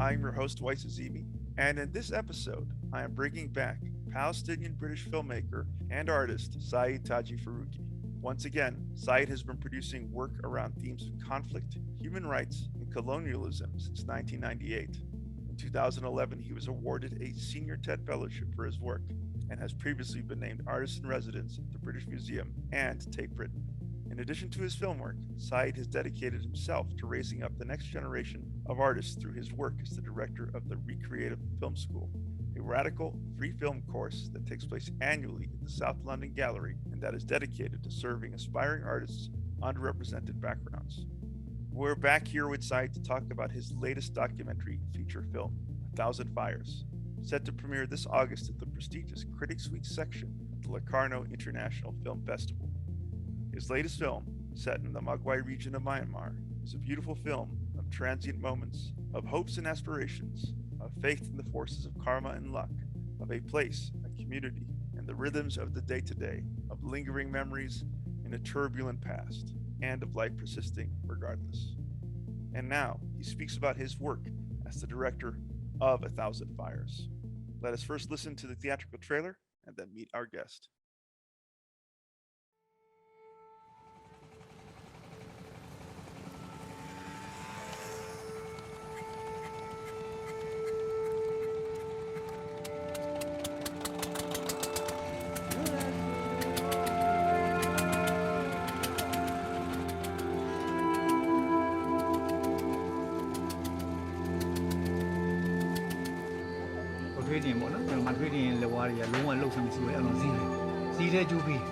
I'm your host, Waise Azmi, and in this episode, I am bringing back Palestinian-British filmmaker and artist Saeed Taji Farouky. Once again, Saeed has been producing work around themes of conflict, human rights, and colonialism since 1998. In 2011, he was awarded a Senior Ted Fellowship for his work and has previously been named Artist in Residence at the British Museum and Tate Britain. In addition to his film work, Saeed has dedicated himself to raising up the next generation of artists through his work as the director of the REcreative Film School, a radical free film course that takes place annually at the South London Gallery and that is dedicated to serving aspiring artists' underrepresented backgrounds. We're back here with Saeed to talk about his latest documentary feature film, A Thousand Fires, set to premiere this August at the prestigious Critics Week section of the Locarno International Film Festival. His latest film, set in the Magwai region of Myanmar, is a beautiful film of transient moments, of hopes and aspirations, of faith in the forces of karma and luck, of a place, a community, and the rhythms of the day-to-day, of lingering memories in a turbulent past, and of life persisting regardless. And now, he speaks about his work as the director of A Thousand Fires. Let us first listen to the theatrical trailer and then meet our guest. Trading ပေါ့နော်ကျွန်တော် trading လက်ဝါးတွေကလုံးဝလှုပ်ဆမ်းမရှိဘူးအဲ့လိုစီးတယ်စီးတဲ့ကျူးပြီး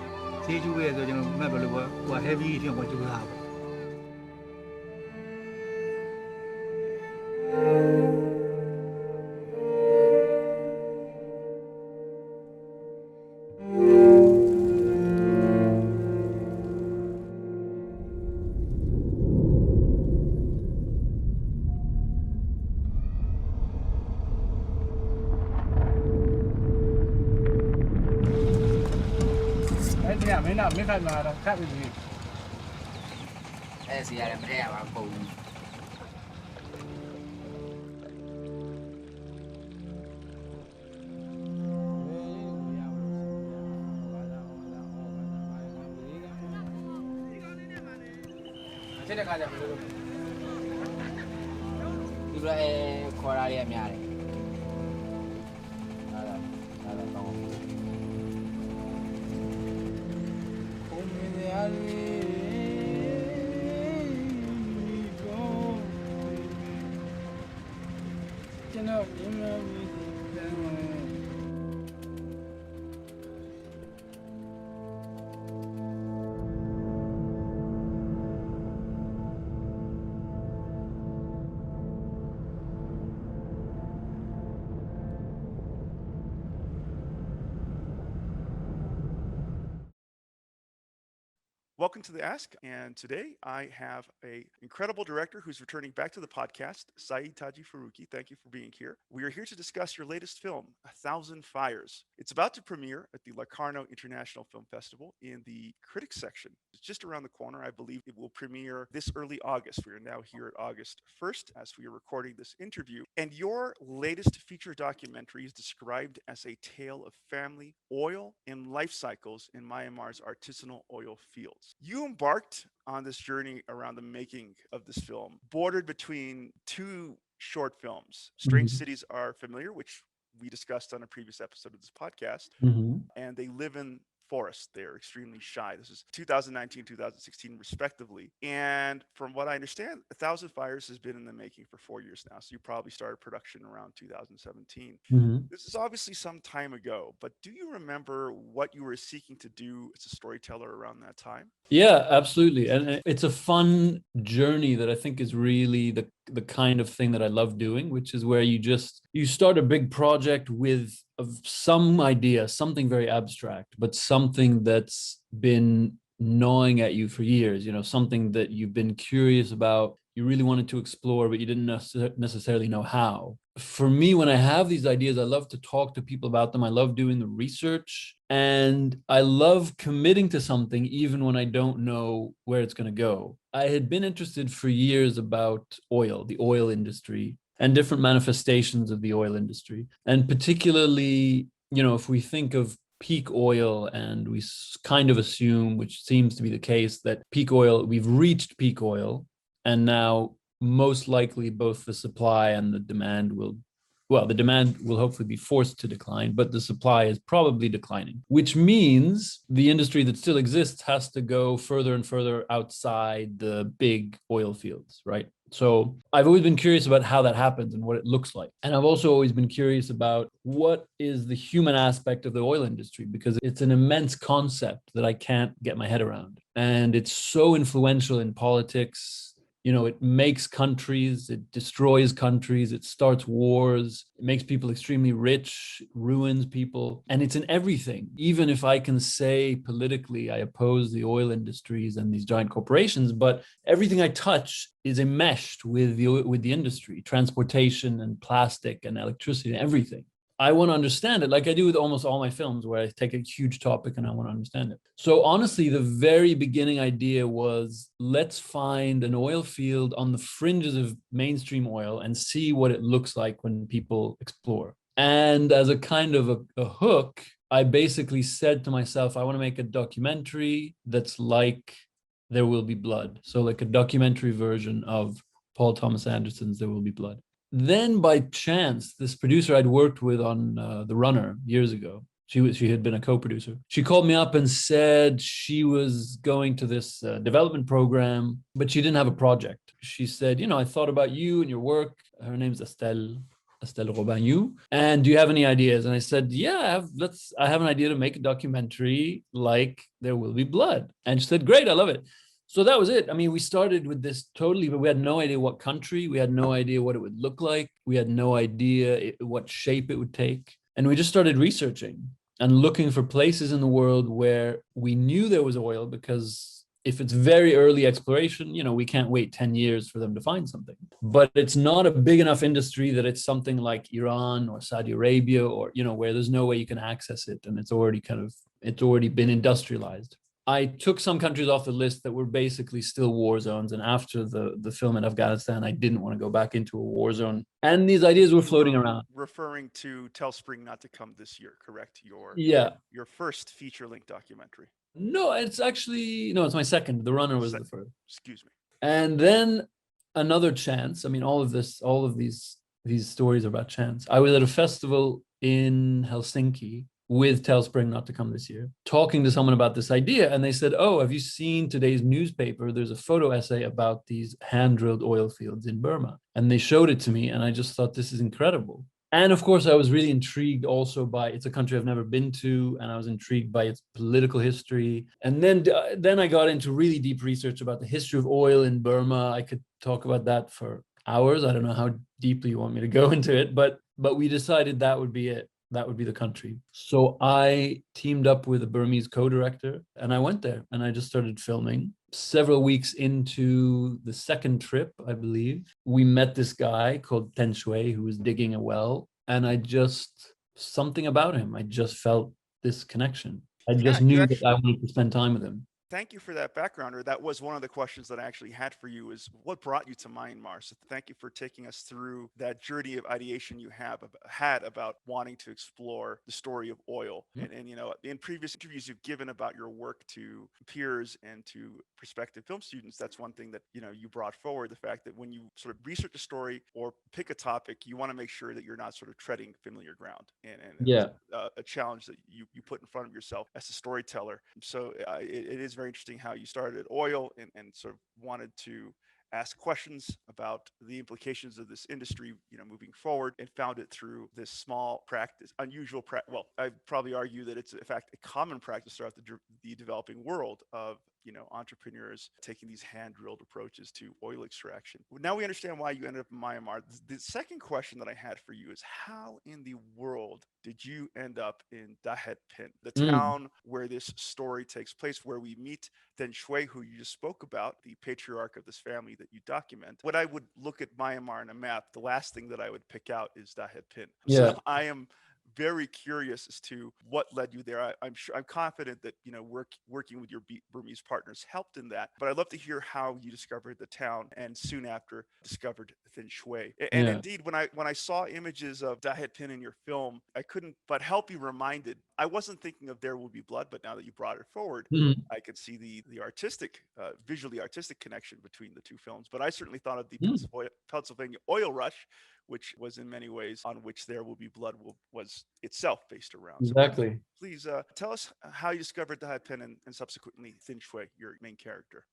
စီးကျူးပြီးဆိုကျွန်တော်မှတ်ဘယ်လိုပေါ့ဟို heavy ထင်ပေါ့ကျူးတာပေါ့ မင်းတော့မင်းခိုင်မှာတော့ခတ်ပြီးအဲ့စီရတယ်မထည့်ရပါဘူးချက်တဲ့ခါကျဘယ်လိုလုပ်ဒီလိုခေါ်ရရများတယ်ဟာလားတော့ကျွန်တော်မြင်မြင်ပြီး Welcome to the Ask, and today I have an incredible director who's returning back to the podcast, Saeed Taji Farouky. Thank you for being here. We are here to discuss your latest film, A Thousand Fires. It's about to premiere at the Locarno International Film Festival in the critics section. It's just around the corner. I believe it will premiere this early August. We are now here at August 1st as we are recording this interview. And your latest feature documentary is described as a tale of family, oil, and life cycles in Myanmar's artisanal oil fields. You embarked on this journey around the making of this film, bordered between two short films. Strange Cities Are Familiar, which we discussed on a previous episode of this podcast, and They Live in Forest. They're extremely shy. This is 2019, 2016, respectively. And from what I understand, A Thousand Fires has been in the making for 4 years now. So you probably started production around 2017. This is obviously some time ago, but do you remember what you were seeking to do as a storyteller around that time? Yeah, absolutely. And it's a fun journey that I think is really the kind of thing that I love doing, which is where you start a big project with some idea, something very abstract, but something that's been gnawing at you for years, something that you've been curious about, you really wanted to explore, but you didn't necessarily know how. For me, when I have these ideas, I love to talk to people about them. I love doing the research, and I love committing to something even when I don't know where it's going to go. I had been interested for years about oil, the oil industry, and different manifestations of the oil industry. And particularly, if we think of peak oil, and we kind of assume, which seems to be the case, that we've reached peak oil, and now most likely both the supply and the demand the demand will hopefully be forced to decline, but the supply is probably declining, which means the industry that still exists has to go further and further outside the big oil fields, right? So I've always been curious about how that happens and what it looks like. And I've also always been curious about what is the human aspect of the oil industry, because it's an immense concept that I can't get my head around. And it's so influential in politics. It makes countries, it destroys countries, it starts wars, it makes people extremely rich, ruins people, and it's in everything. Even if I can say politically I oppose the oil industries and these giant corporations, but everything I touch is enmeshed with the industry, transportation and plastic and electricity and everything. I want to understand it, like I do with almost all my films, where I take a huge topic and I want to understand it. So honestly, the very beginning idea was, let's find an oil field on the fringes of mainstream oil and see what it looks like when people explore. And as a kind of a hook, I basically said to myself, I want to make a documentary that's like There Will Be Blood. So like a documentary version of Paul Thomas Anderson's There Will Be Blood. Then by chance, this producer I'd worked with on The Runner years ago, she had been a co-producer. She called me up and said she was going to this development program, but she didn't have a project. She said, I thought about you and your work. Her name's Estelle Robagnou. And do you have any ideas? And I said, yeah, I have an idea to make a documentary like There Will Be Blood. And she said, great, I love it. So that was it. I mean, we started with this totally, but we had no idea what country. We had no idea what it would look like. We had no idea what shape it would take. And we just started researching and looking for places in the world where we knew there was oil, because if it's very early exploration, we can't wait 10 years for them to find something. But it's not a big enough industry that it's something like Iran or Saudi Arabia, or, where there's no way you can access it. And it's already been industrialized. I took some countries off the list that were basically still war zones. And after the film in Afghanistan, I didn't want to go back into a war zone. And these ideas were floating around. Referring to Tell Spring Not to Come This Year, correct? Your first feature-length documentary. No, it's my second. The Runner was the first. Excuse me. And then another chance. I mean, all of these stories are about chance. I was at a festival in Helsinki with Tell Spring Not to Come This Year, talking to someone about this idea. And they said, oh, have you seen today's newspaper? There's a photo essay about these hand-drilled oil fields in Burma. And they showed it to me, and I just thought, this is incredible. And of course, I was really intrigued also by, it's a country I've never been to, and I was intrigued by its political history. And then I got into really deep research about the history of oil in Burma. I could talk about that for hours. I don't know how deeply you want me to go into it, but we decided that would be it. That would be the country. So I teamed up with a Burmese co-director, and I went there and I just started filming. Several weeks into the second trip, I believe, we met this guy called Ten Shui who was digging a well. And something about him, I just felt this connection. I just knew that I wanted to spend time with him. Thank you for that background. Or that was one of the questions that I actually had for you, is what brought you to Myanmar? So thank you for taking us through that journey of ideation you had about wanting to explore the story of oil. Mm-hmm. And in previous interviews you've given about your work to peers and to prospective film students, that's one thing that, you brought forward, the fact that when you sort of research a story or pick a topic, you want to make sure that you're not sort of treading familiar ground. And a challenge that you put in front of yourself as a storyteller. So it is very interesting how you started at oil and sort of wanted to ask questions about the implications of this industry, moving forward, and found it through this small practice, unusual practice. Well, I'd probably argue that it's in fact a common practice throughout the developing world of entrepreneurs taking these hand-drilled approaches to oil extraction. Now we understand why you ended up in Myanmar. The second question that I had for you is, how in the world did you end up in Dahet Pin, the town where this story takes place, where we meet Then Shui, who you just spoke about, the patriarch of this family that you document? When I would look at Myanmar on a map, the last thing that I would pick out is Dahet Pin. Yeah. So I am very curious as to what led you there. I'm sure, I'm confident that, you know, working with your Burmese partners helped in that. But I'd love to hear how you discovered the town and soon after discovered Thin Shui. And Yeah. indeed, when I saw images of Dai Het Pin in your film, I couldn't but help be reminded. I wasn't thinking of There Will Be Blood, but now that you brought it forward, Mhm. I could see the artistic, visually artistic connection between the two films. But I certainly thought of the Mm. Pennsylvania Oil Rush, which was in many ways on which There Will Be Blood was itself based around. So Exactly. please tell us how you discovered the Hai Pen and subsequently Thin Shui, your main character.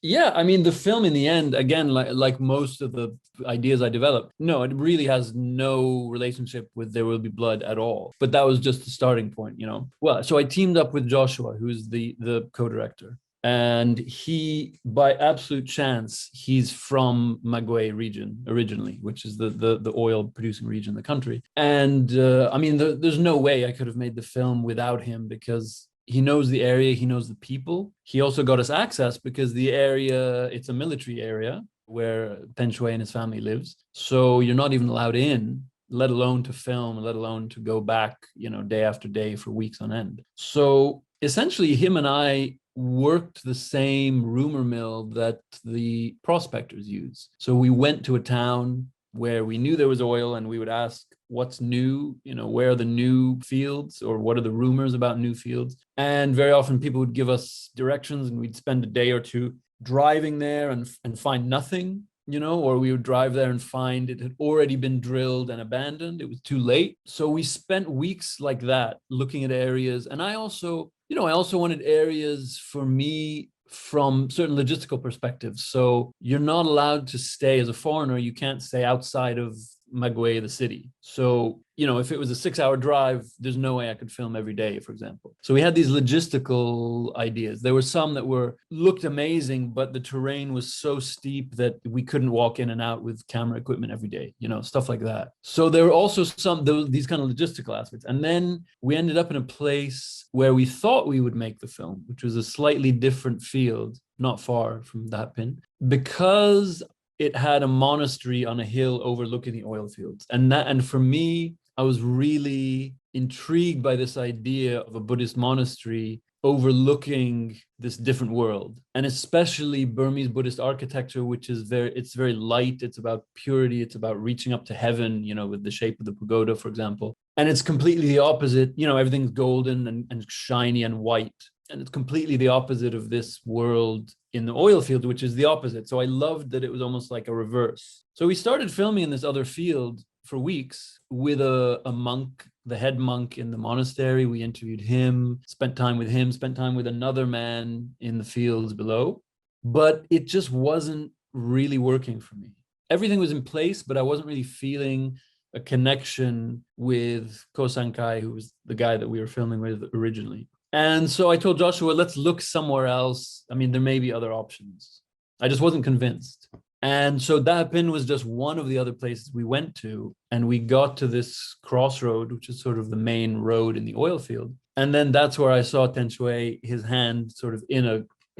Yeah, I mean, the film in the end, again, like most of the ideas I developed, no, it really has no relationship with There Will Be Blood at all. But that was just the starting point, you know. Well, so I teamed up with Joshua, who's the co-director. And he, by absolute chance, he's from Magwe region originally, which is the oil producing region in the country. And I mean, there's no way I could have made the film without him, because he knows the area, he knows the people. He also got us access because the area, it's a military area where Pen Shui and his family lives. So you're not even allowed in, let alone to film, let alone to go back, you know, day after day for weeks on end. So essentially, him and I worked the same rumor mill that the prospectors use. So we went to a town where we knew there was oil, and we would ask, what's new, you know, where are the new fields, or what are the rumors about new fields? And very often people would give us directions, and we'd spend a day or two driving there and find nothing, you know, or we would drive there and find it had already been drilled and abandoned. It was too late. So we spent weeks like that looking at areas. And I also, you know, I also wanted areas for me from certain logistical perspectives. So you're not allowed to stay as a foreigner. You can't stay outside of Magwe, the city. So, you know, if it was a 6-hour drive, there's no way I could film every day, for example. So we had these logistical ideas. There were some that looked amazing, but the terrain was so steep that we couldn't walk in and out with camera equipment every day, you know, stuff like that. So there were also these kind of logistical aspects. And then we ended up in a place where we thought we would make the film, which was a slightly different field, not far from that pin, because it had a monastery on a hill overlooking the oil fields. And for me, I was really intrigued by this idea of a Buddhist monastery overlooking this different world, and especially Burmese Buddhist architecture, which is very light. It's about purity. It's about reaching up to heaven, you know, with the shape of the pagoda, for example. And it's completely the opposite. You know, everything's golden and shiny and white. And it's completely the opposite of this world in the oil field, which is the opposite. So I loved that it was almost like a reverse. So we started filming in this other field for weeks with a monk, the head monk in the monastery. We interviewed him, spent time with him, spent time with another man in the fields below. But it just wasn't really working for me. Everything was in place, but I wasn't really feeling a connection with Ko Sankai, who was the guy that we were filming with originally. And so I told Joshua, let's look somewhere else. I mean, there may be other options. I just wasn't convinced. And so Dahapin was just one of the other places we went to. And we got to this crossroad, which is sort of the main road in the oil field. And then that's where I saw Thin Shui, his hand sort of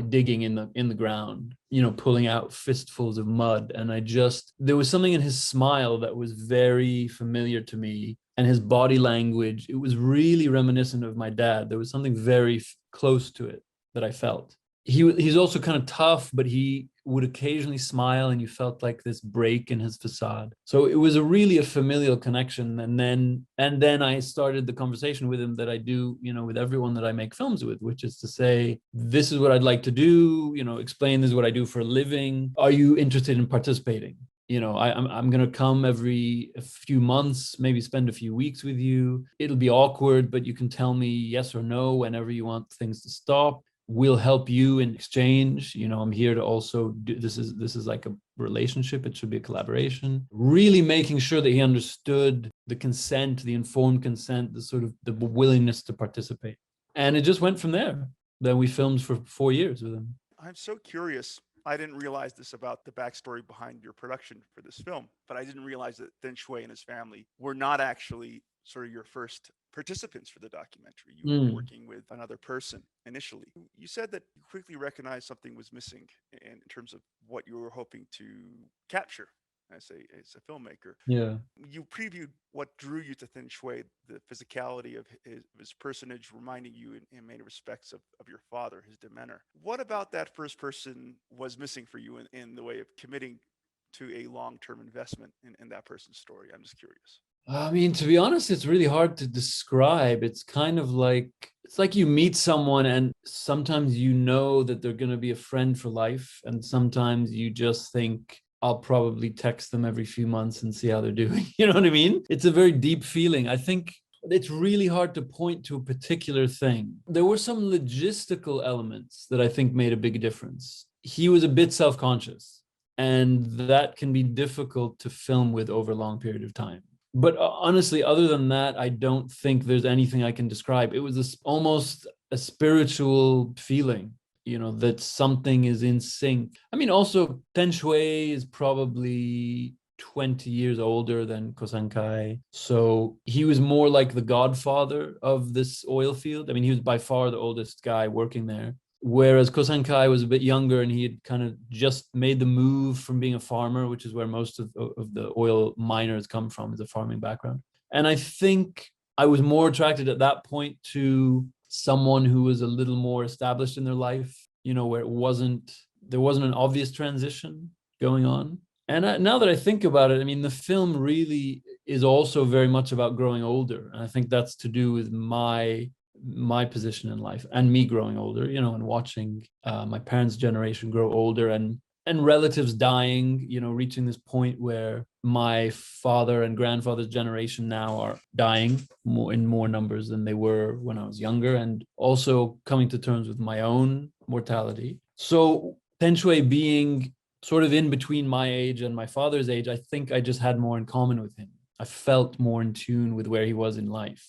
digging in the ground, you know, pulling out fistfuls of mud. And there was something in his smile that was very familiar to me, and his body language. It was really reminiscent of my dad. There was something very close to it that I felt. He's also kind of tough, but he would occasionally smile, and you felt like this break in his facade. So it was really a familial connection. And then I started the conversation with him that I do, you know, with everyone that I make films with, which is to say, this is what I'd like to do, you know, explain this is what I do for a living. Are you interested in participating? You know, I'm going to come every a few months, maybe spend a few weeks with you. It'll be awkward, but you can tell me yes or no whenever you want things to stop. We'll help you in exchange. You know, I'm here to also do this is like a relationship. It should be a collaboration. Really making sure that he understood the consent, the informed consent, the sort of the willingness to participate. And it just went from there. Then we filmed for 4 years with him. I'm so curious. I didn't realize this about the backstory behind your production for this film, but I didn't realize that Thin Shui and his family were not actually sort of your first participants for the documentary. You were working with another person initially. You said that you quickly recognized something was missing in terms of what you were hoping to capture as a filmmaker. Yeah. You previewed what drew you to Thin Shui, the physicality of his personage, reminding you in many respects of your father, his demeanor. What about that first person was missing for you in the way of committing to a long-term investment in that person's story? I'm just curious. I mean, to be honest, it's really hard to describe. It's kind of like, it's like you meet someone and sometimes you know that they're going to be a friend for life. And sometimes you just think, I'll probably text them every few months and see how they're doing. You know what I mean? It's a very deep feeling. I think it's really hard to point to a particular thing. There were some logistical elements that I think made a big difference. He was a bit self-conscious, and that can be difficult to film with over a long period of time. But honestly, other than that, I don't think there's anything I can describe. It was almost a spiritual feeling, that something is in sync. I mean, also, Ten Shui is probably 20 years older than Kosankai. So he was more like the godfather of this oil field. I mean, he was by far the oldest guy working there. Whereas Kosankai was a bit younger and he had kind of just made the move from being a farmer, which is where most of the oil miners come from, is a farming background. And I think I was more attracted at that point to someone who was a little more established in their life, where there wasn't an obvious transition going on. And now that I think about it, I mean, the film really is also very much about growing older. And I think that's to do with my position in life and me growing older, and watching my parents' generation grow older and relatives dying, reaching this point where my father and grandfather's generation now are dying in more numbers than they were when I was younger, and also coming to terms with my own mortality. So Ten Shui being sort of in between my age and my father's age, I think I just had more in common with him. I felt more in tune with where he was in life.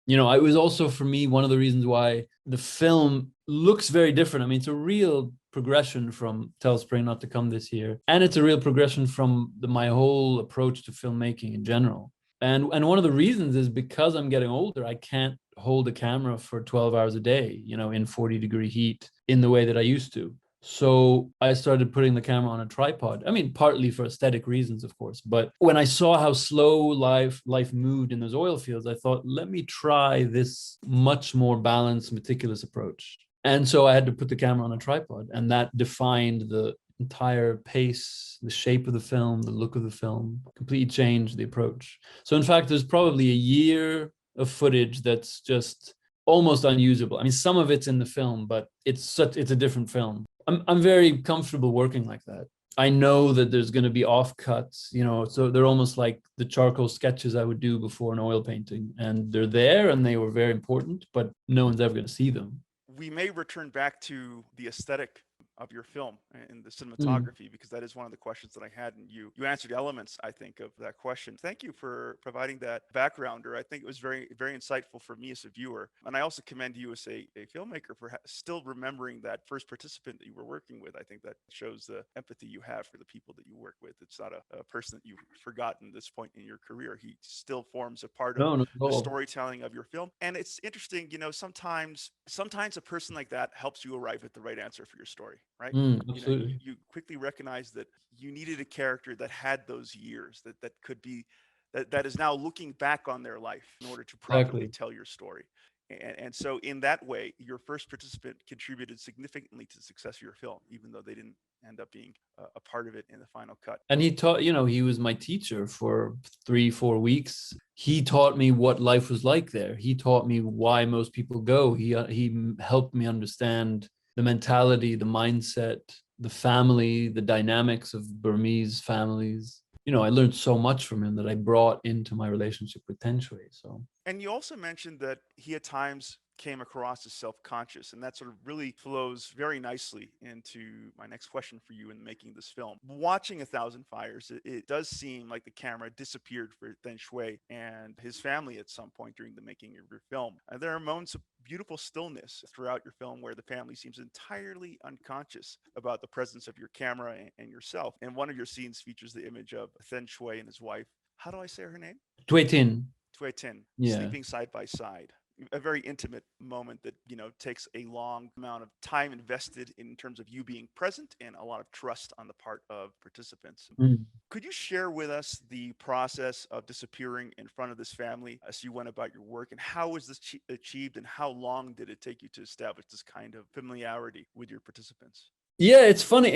It was also, for me, one of the reasons why the film looks very different. I mean, it's a real progression from Tell Spring Not to Come This Year. And it's a real progression from my whole approach to filmmaking in general. And one of the reasons is because I'm getting older, I can't hold a camera for 12 hours a day, in 40-degree heat in the way that I used to. So I started putting the camera on a tripod. I mean, partly for aesthetic reasons, of course. But when I saw how slow life moved in those oil fields, I thought, let me try this much more balanced, meticulous approach. And so I had to put the camera on a tripod, and that defined the entire pace, the shape of the film, the look of the film, completely changed the approach. So in fact, there's probably a year of footage that's just almost unusable. I mean, some of it's in the film, but it's a different film. I'm very comfortable working like that. I know that there's going to be offcuts, so they're almost like the charcoal sketches I would do before an oil painting, and they're there and they were very important, but no one's ever going to see them. We may return back to the aesthetic of your film and the cinematography, because that is one of the questions that I had, and you answered elements, I think, of that question. Thank you for providing that backgrounder. I think it was very, very insightful for me as a viewer, and I also commend you as a filmmaker for still remembering that first participant that you were working with. I think that shows the empathy you have for the people that you work with. It's not a person that you've forgotten at this point in your career. He still forms a part of the storytelling of your film. And it's interesting, sometimes a person like that helps you arrive at the right answer for your story. Right? Absolutely. You quickly recognize that you needed a character that had those years, that could be that is now looking back on their life in order to properly tell your story. And so in that way, your first participant contributed significantly to the success of your film, even though they didn't end up being a part of it in the final cut. And he taught, he was my teacher for 3-4 weeks. He taught me what life was like there. He taught me why most people go. He helped me understand the mentality, the mindset, the family, the dynamics of Burmese families. I learned so much from him that I brought into my relationship with Ten Shui. So. And you also mentioned that he at times came across as self-conscious, and that sort of really flows very nicely into my next question for you in making this film. Watching A Thousand Fires, it does seem like the camera disappeared for Ten Shui and his family at some point during the making of your film. And there are moments of beautiful stillness throughout your film where the family seems entirely unconscious about the presence of your camera and yourself. And one of your scenes features the image of Ten Shui and his wife. How do I say her name? Tate. Tate, Yeah. sleeping side by side. a very intimate moment that, takes a long amount of time invested in terms of you being present and a lot of trust on the part of participants. Mm. Could you share with us the process of disappearing in front of this family as you went about your work, and how was this achieved, and how long did it take you to establish this kind of familiarity with your participants? Yeah, it's funny.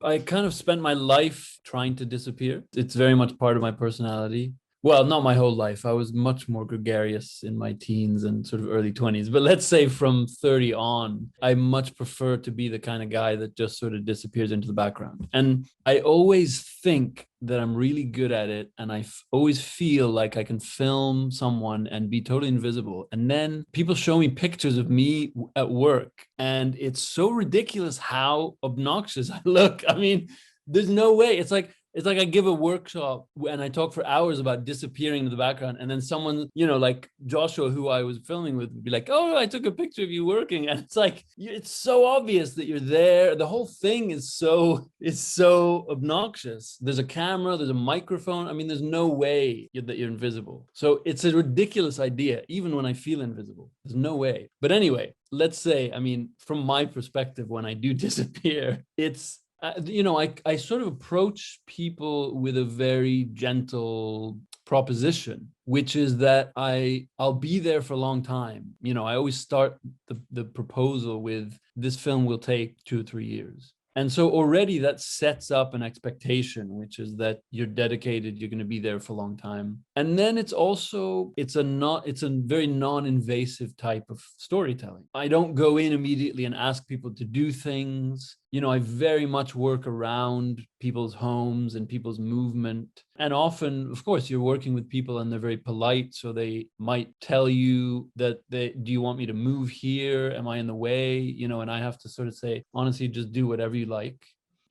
I kind of spent my life trying to disappear. It's very much part of my personality. Well, not my whole life. I was much more gregarious in my teens and sort of early 20s. But let's say from 30 on, I much prefer to be the kind of guy that just sort of disappears into the background. And I always think that I'm really good at it. And I always feel like I can film someone and be totally invisible. And then people show me pictures of me at work. And it's so ridiculous how obnoxious I look. I mean, there's no way. It's like I give a workshop and I talk for hours about disappearing in the background. And then someone, like Joshua, who I was filming with, would be like, oh, I took a picture of you working. And it's like, it's so obvious that you're there. The whole thing is so obnoxious. There's a camera, there's a microphone. I mean, there's no way that you're invisible. So it's a ridiculous idea, even when I feel invisible. There's no way. But anyway, let's say, I mean, from my perspective, when I do disappear, it's, I sort of approach people with a very gentle proposition, which is that I'll be there for a long time. I always start the proposal with, this film will take 2 or 3 years. And so already that sets up an expectation, which is that you're dedicated, you're going to be there for a long time. And then it's a very non-invasive type of storytelling. I don't go in immediately and ask people to do things. I very much work around people's homes and people's movement. And often, of course, you're working with people and they're very polite. So they might tell you that do you want me to move here? Am I in the way? And I have to sort of say, honestly, just do whatever you like.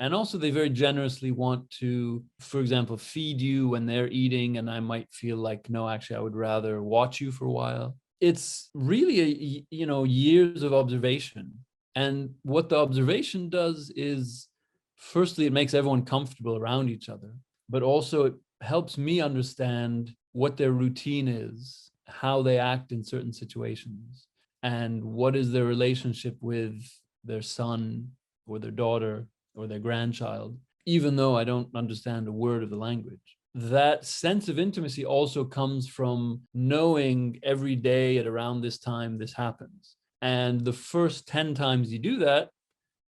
And also they very generously want to, for example, feed you when they're eating. And I might feel like, no, actually, I would rather watch you for a while. It's really, years of observation. And what the observation does is, firstly, it makes everyone comfortable around each other, but also it helps me understand what their routine is, how they act in certain situations, and what is their relationship with their son or their daughter or their grandchild, even though I don't understand a word of the language. That sense of intimacy also comes from knowing every day at around this time this happens. And the first 10 times you do that,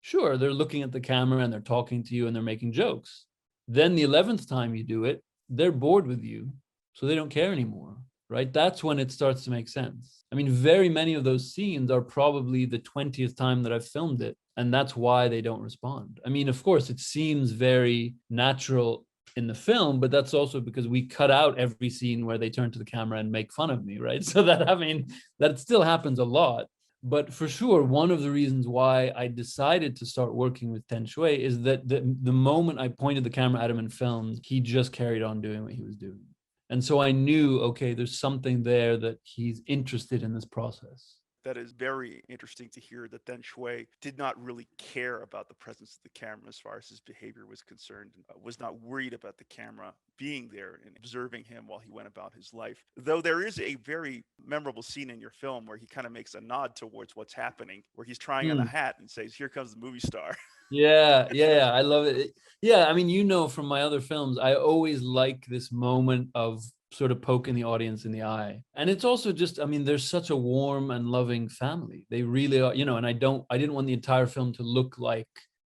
sure, they're looking at the camera and they're talking to you and they're making jokes. Then the 11th time you do it, they're bored with you, so they don't care anymore, right? That's when it starts to make sense. I mean, very many of those scenes are probably the 20th time that I've filmed it, and that's why they don't respond. I mean, of course, it seems very natural in the film, but that's also because we cut out every scene where they turn to the camera and make fun of me, right? So that still happens a lot. But for sure, one of the reasons why I decided to start working with Ten Shui is that the moment I pointed the camera at him and filmed, he just carried on doing what he was doing. And so I knew, okay, there's something there that he's interested in this process. That is very interesting to hear that Deng Shui did not really care about the presence of the camera as far as his behavior was concerned, and was not worried about the camera being there and observing him while he went about his life. Though there is a very memorable scene in your film where he kind of makes a nod towards what's happening, where he's trying on a hat and says, "Here comes the movie star." Yeah, I love it. Yeah, I mean, from my other films, I always like this moment of sort of poking the audience in the eye. And it's also just, I mean, there's such a warm and loving family. They really are, and I didn't want the entire film to look like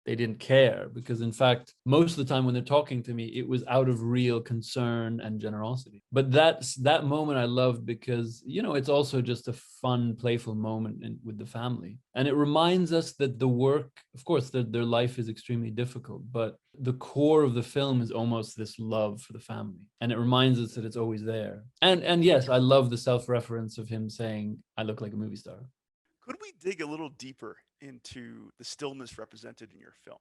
they didn't care, because in fact, most of the time when they're talking to me, it was out of real concern and generosity. But that moment I loved because, it's also just a fun, playful moment with the family. And it reminds us that the work, of course, their life is extremely difficult, but the core of the film is almost this love for the family. And it reminds us that it's always there. And yes, I love the self-reference of him saying, I look like a movie star. Could we dig a little deeper into the stillness represented in your film?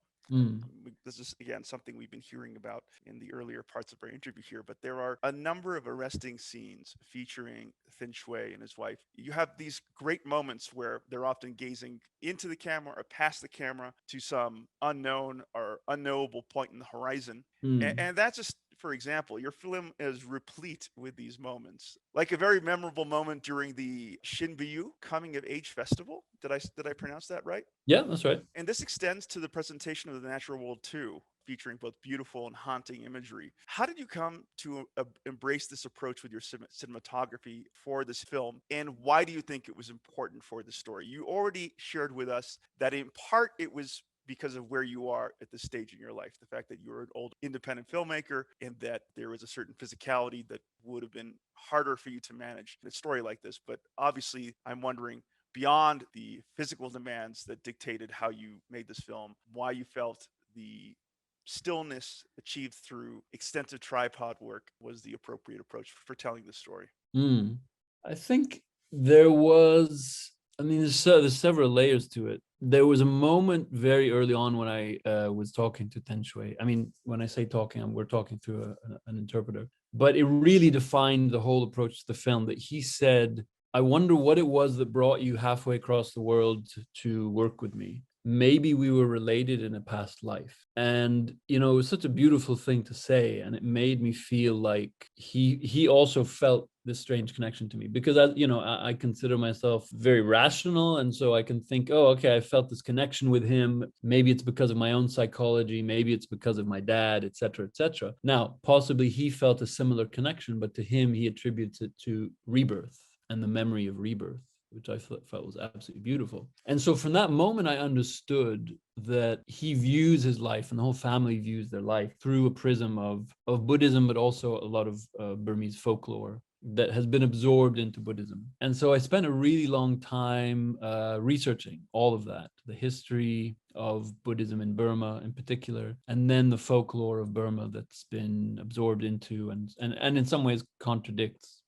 This is, again, something we've been hearing about in the earlier parts of our interview here, but there are a number of arresting scenes featuring Thin Shui and his wife. You have these great moments where they're often gazing into the camera or past the camera to some unknown or unknowable point in the horizon. And that just, For example, your film is replete with these moments, like a very memorable moment during the Shinbyu Coming of Age Festival. Did I pronounce that right? Yeah, that's right. And this extends to the presentation of the natural world too, featuring both beautiful and haunting imagery. How did you come to embrace this approach with your cinematography for this film? And why do you think it was important for the story? You already shared with us that in part it was because of where you are at this stage in your life, the fact that you're an old independent filmmaker and that there was a certain physicality that would have been harder for you to manage in a story like this. But obviously, I'm wondering, beyond the physical demands that dictated how you made this film, why you felt the stillness achieved through extensive tripod work was the appropriate approach for telling the story. Mm. I think there was, I mean, there's several layers to it. There was a moment very early on when I was talking to Ten Shui. I mean, when I say talking, we're talking through an interpreter. But it really defined the whole approach to the film, that he said, I wonder what it was that brought you halfway across the world to work with me. Maybe we were related in a past life. And, you know, it was such a beautiful thing to say. And it made me feel like he also felt this strange connection to me, because I consider myself very rational. And so I can think, oh, okay, I felt this connection with him. Maybe it's because of my own psychology. Maybe it's because of my dad, et cetera, et cetera. Now, possibly he felt a similar connection, but to him, he attributes it to rebirth and the memory of rebirth, which I felt was absolutely beautiful. And so from that moment, I understood that he views his life, and the whole family views their life through a prism of Buddhism, but also a lot of Burmese folklore that has been absorbed into Buddhism. And so I spent a really long time researching all of that, the history of Buddhism in Burma in particular, and then the folklore of Burma that's been absorbed into and in some ways contradicts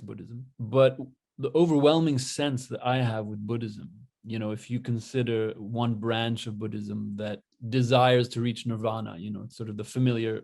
Buddhism. But the overwhelming sense that I have with Buddhism, you know, if you consider one branch of Buddhism that desires to reach nirvana, you know, it's sort of the familiar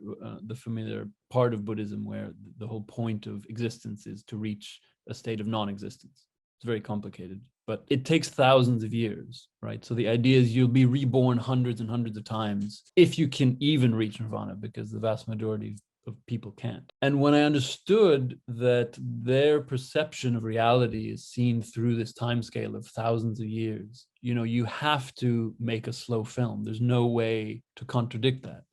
part of Buddhism where the whole point of existence is to reach a state of non-existence. It's very complicated, but it takes thousands of years, right? So the idea is you'll be reborn hundreds and hundreds of times if you can even reach nirvana, because the vast majority of people can't. And when I understood that their perception of reality is seen through this time scale of thousands of years, you know, you have to make a slow film. There's no way to contradict that.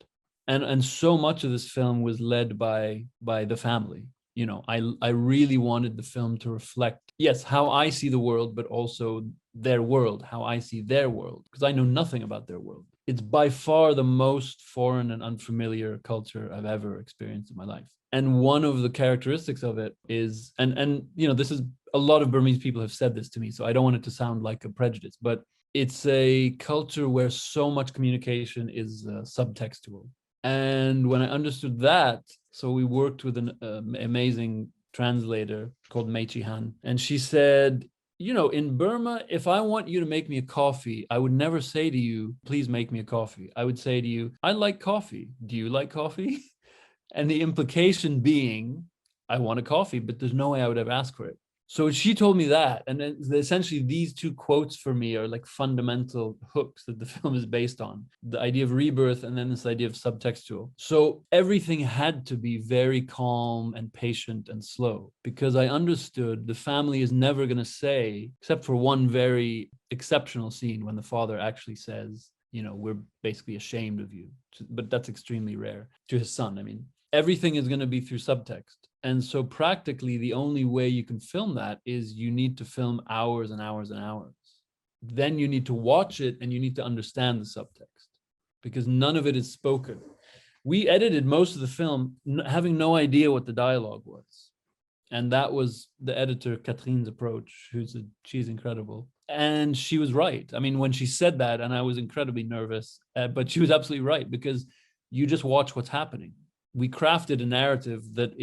And so much of this film was led by the family. You know, I really wanted the film to reflect, yes, how I see the world, but also their world, how I see their world, because I know nothing about their world. It's by far the most foreign and unfamiliar culture I've ever experienced in my life. And one of the characteristics of it is, and you know, this is, a lot of Burmese people have said this to me, so I don't want it to sound like a prejudice, but it's a culture where so much communication is subtextual. And when I understood that, so we worked with an amazing translator called Meichi Han, and she said, you know, in Burma, if I want you to make me a coffee, I would never say to you, please make me a coffee. I would say to you, I like coffee. Do you like coffee? And the implication being, I want a coffee, but there's no way I would ever ask for it. So she told me that. And then essentially these two quotes for me are like fundamental hooks that the film is based on. The idea of rebirth and then this idea of subtextual. So everything had to be very calm and patient and slow, because I understood the family is never going to say, except for one very exceptional scene when the father actually says, you know, we're basically ashamed of you. But that's extremely rare, to his son. I mean, everything is going to be through subtext. And so practically the only way you can film that is you need to film hours and hours and hours. Then you need to watch it and you need to understand the subtext, because none of it is spoken. We edited most of the film having no idea what the dialogue was. And that was the editor, Catherine's approach, she's incredible. And she was right. I mean, when she said that, and I was incredibly nervous, but she was absolutely right, because you just watch what's happening. We crafted a narrative that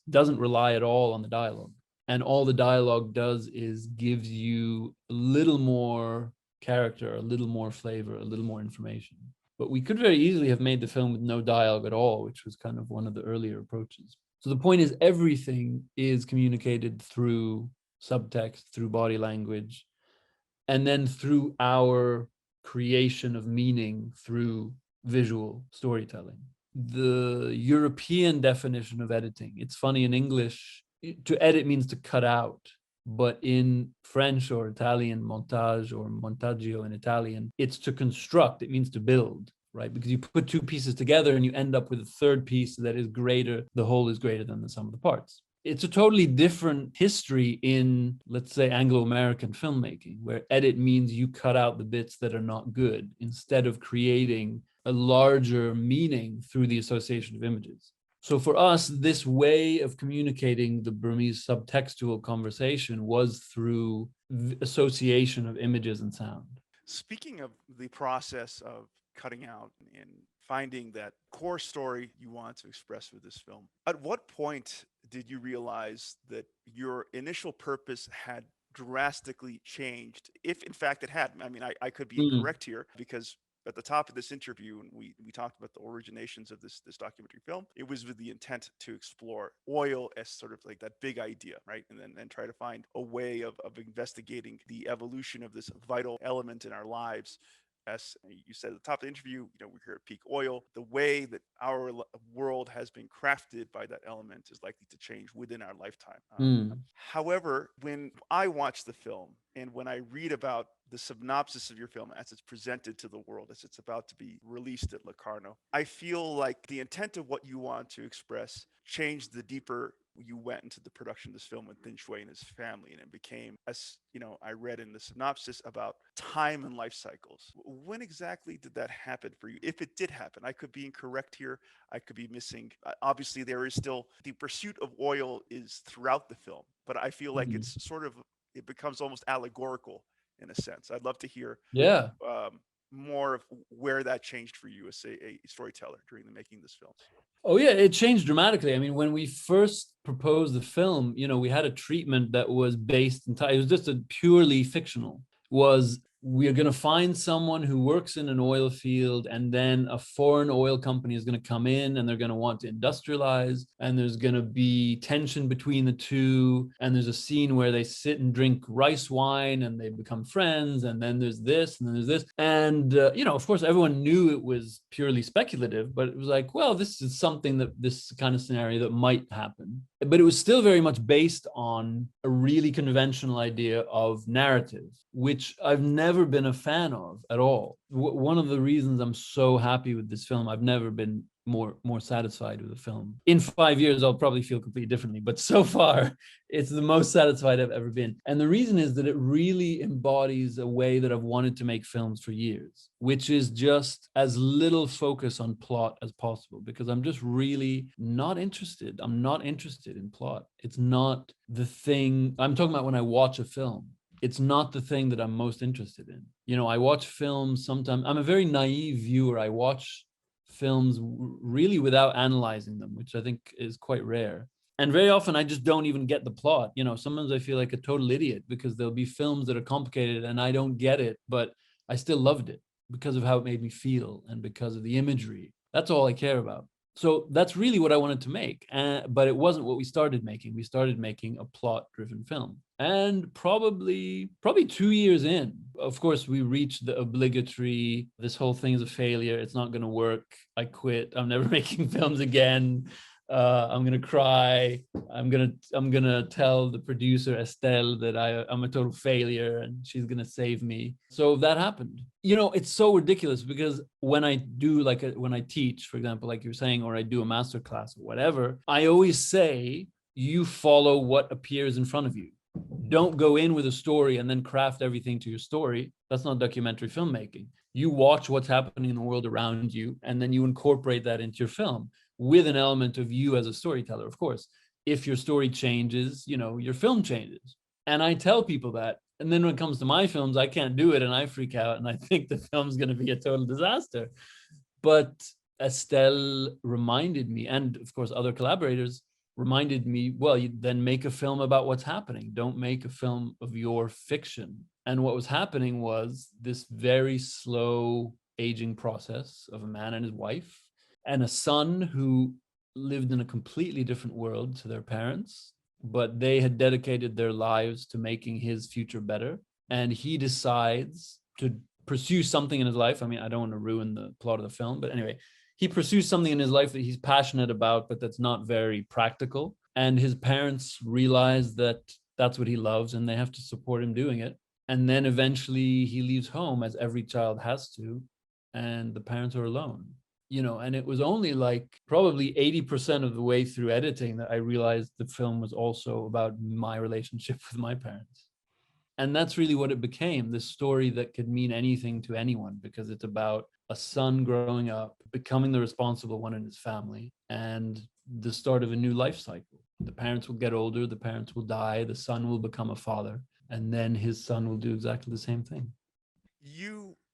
doesn't rely at all on the dialogue. And all the dialogue does is gives you a little more character, a little more flavor, a little more information. But we could very easily have made the film with no dialogue at all, which was kind of one of the earlier approaches. So the point is, everything is communicated through subtext, through body language, and then through our creation of meaning through visual storytelling. the European definition of editing. It's funny, in English, to edit means to cut out. But in French or Italian, montage or montaggio in Italian, it's to construct. It means to build, right? Because you put two pieces together and you end up with a third piece that is greater. The whole is greater than the sum of the parts. It's a totally different history in, let's say, Anglo-American filmmaking, where edit means you cut out the bits that are not good instead of creating a larger meaning through the association of images. So for us, this way of communicating the Burmese subtextual conversation was through the association of images and sound. Speaking of the process of cutting out and finding that core story you want to express with this film, at what point did you realize that your initial purpose had drastically changed, if in fact it had? I mean, I could be incorrect here, because at the top of this interview, and we talked about the originations of this documentary film, it was with the intent to explore oil as sort of like that big idea, right? And then try to find a way of investigating the evolution of this vital element in our lives. As you said at the top of the interview, we're here at peak oil. The way that our world has been crafted by that element is likely to change within our lifetime. However, when I watch the film and when I read about the synopsis of your film as it's presented to the world, as it's about to be released at Locarno, I feel like the intent of what you want to express changed the deeper you went into the production of this film with Thin Shui and his family, and it became, as I read in the synopsis, about time and life cycles. When exactly did that happen for you, if it did happen? I could be incorrect here, I could be missing. Obviously there is still the pursuit of oil is throughout the film, but I feel like it's sort of, it becomes almost allegorical in a sense. I'd love to hear more of where that changed for you as a storyteller during the making of this film. Oh yeah, it changed dramatically. I mean, when we first proposed the film, we had a treatment that was based entirely, it was just a purely fictional, was we're going to find someone who works in an oil field, and then a foreign oil company is going to come in and they're going to want to industrialize, and there's going to be tension between the two, and there's a scene where they sit and drink rice wine and they become friends, and then there's this and then there's this, and of course everyone knew it was purely speculative, but it was like, well, this is something that, this kind of scenario that might happen. But it was still very much based on a really conventional idea of narrative, which I've never been a fan of at all. One of the reasons I'm so happy with this film, I've never been more satisfied with the film. In 5 years, I'll probably feel completely differently, but so far, it's the most satisfied I've ever been. And the reason is that it really embodies a way that I've wanted to make films for years, which is just as little focus on plot as possible, because I'm just really not interested. I'm not interested in plot. It's not the thing I'm talking about when I watch a film. It's not the thing that I'm most interested in. I watch films sometimes. I'm a very naive viewer. I watch films really without analyzing them, which I think is quite rare. And very often I just don't even get the plot. Sometimes I feel like a total idiot because there'll be films that are complicated and I don't get it, but I still loved it because of how it made me feel and because of the imagery. That's all I care about. So that's really what I wanted to make. But it wasn't what we started making. We started making a plot-driven film. And probably 2 years in, of course, we reached the obligatory, this whole thing is a failure. It's not going to work. I quit. I'm never making films again. I'm going to cry. I'm going to tell the producer, Estelle, that I'm a total failure and she's going to save me. So that happened. It's so ridiculous because when I do when I teach, for example, like you're saying, or I do a master class or whatever, I always say, you follow what appears in front of you. Don't go in with a story and then craft everything to your story. That's not documentary filmmaking. You watch what's happening in the world around you, and then you incorporate that into your film with an element of you as a storyteller. Of course, if your story changes, your film changes. And I tell people that. And then when it comes to my films, I can't do it and I freak out and I think the film's going to be a total disaster. But Estelle reminded me, and of course other collaborators reminded me, well, you then make a film about what's happening. Don't make a film of your fiction. And what was happening was this very slow aging process of a man and his wife and a son who lived in a completely different world to their parents, but they had dedicated their lives to making his future better. And he decides to pursue something in his life. I mean, I don't want to ruin the plot of the film, but anyway, he pursues something in his life that he's passionate about, but that's not very practical. And his parents realize that that's what he loves and they have to support him doing it. And then eventually he leaves home, as every child has to, and the parents are alone. And it was only like probably 80% of the way through editing that I realized the film was also about my relationship with my parents. And that's really what it became, this story that could mean anything to anyone, because it's about a son growing up, becoming the responsible one in his family, and the start of a new life cycle. The parents will get older, the parents will die, the son will become a father, and then his son will do exactly the same thing.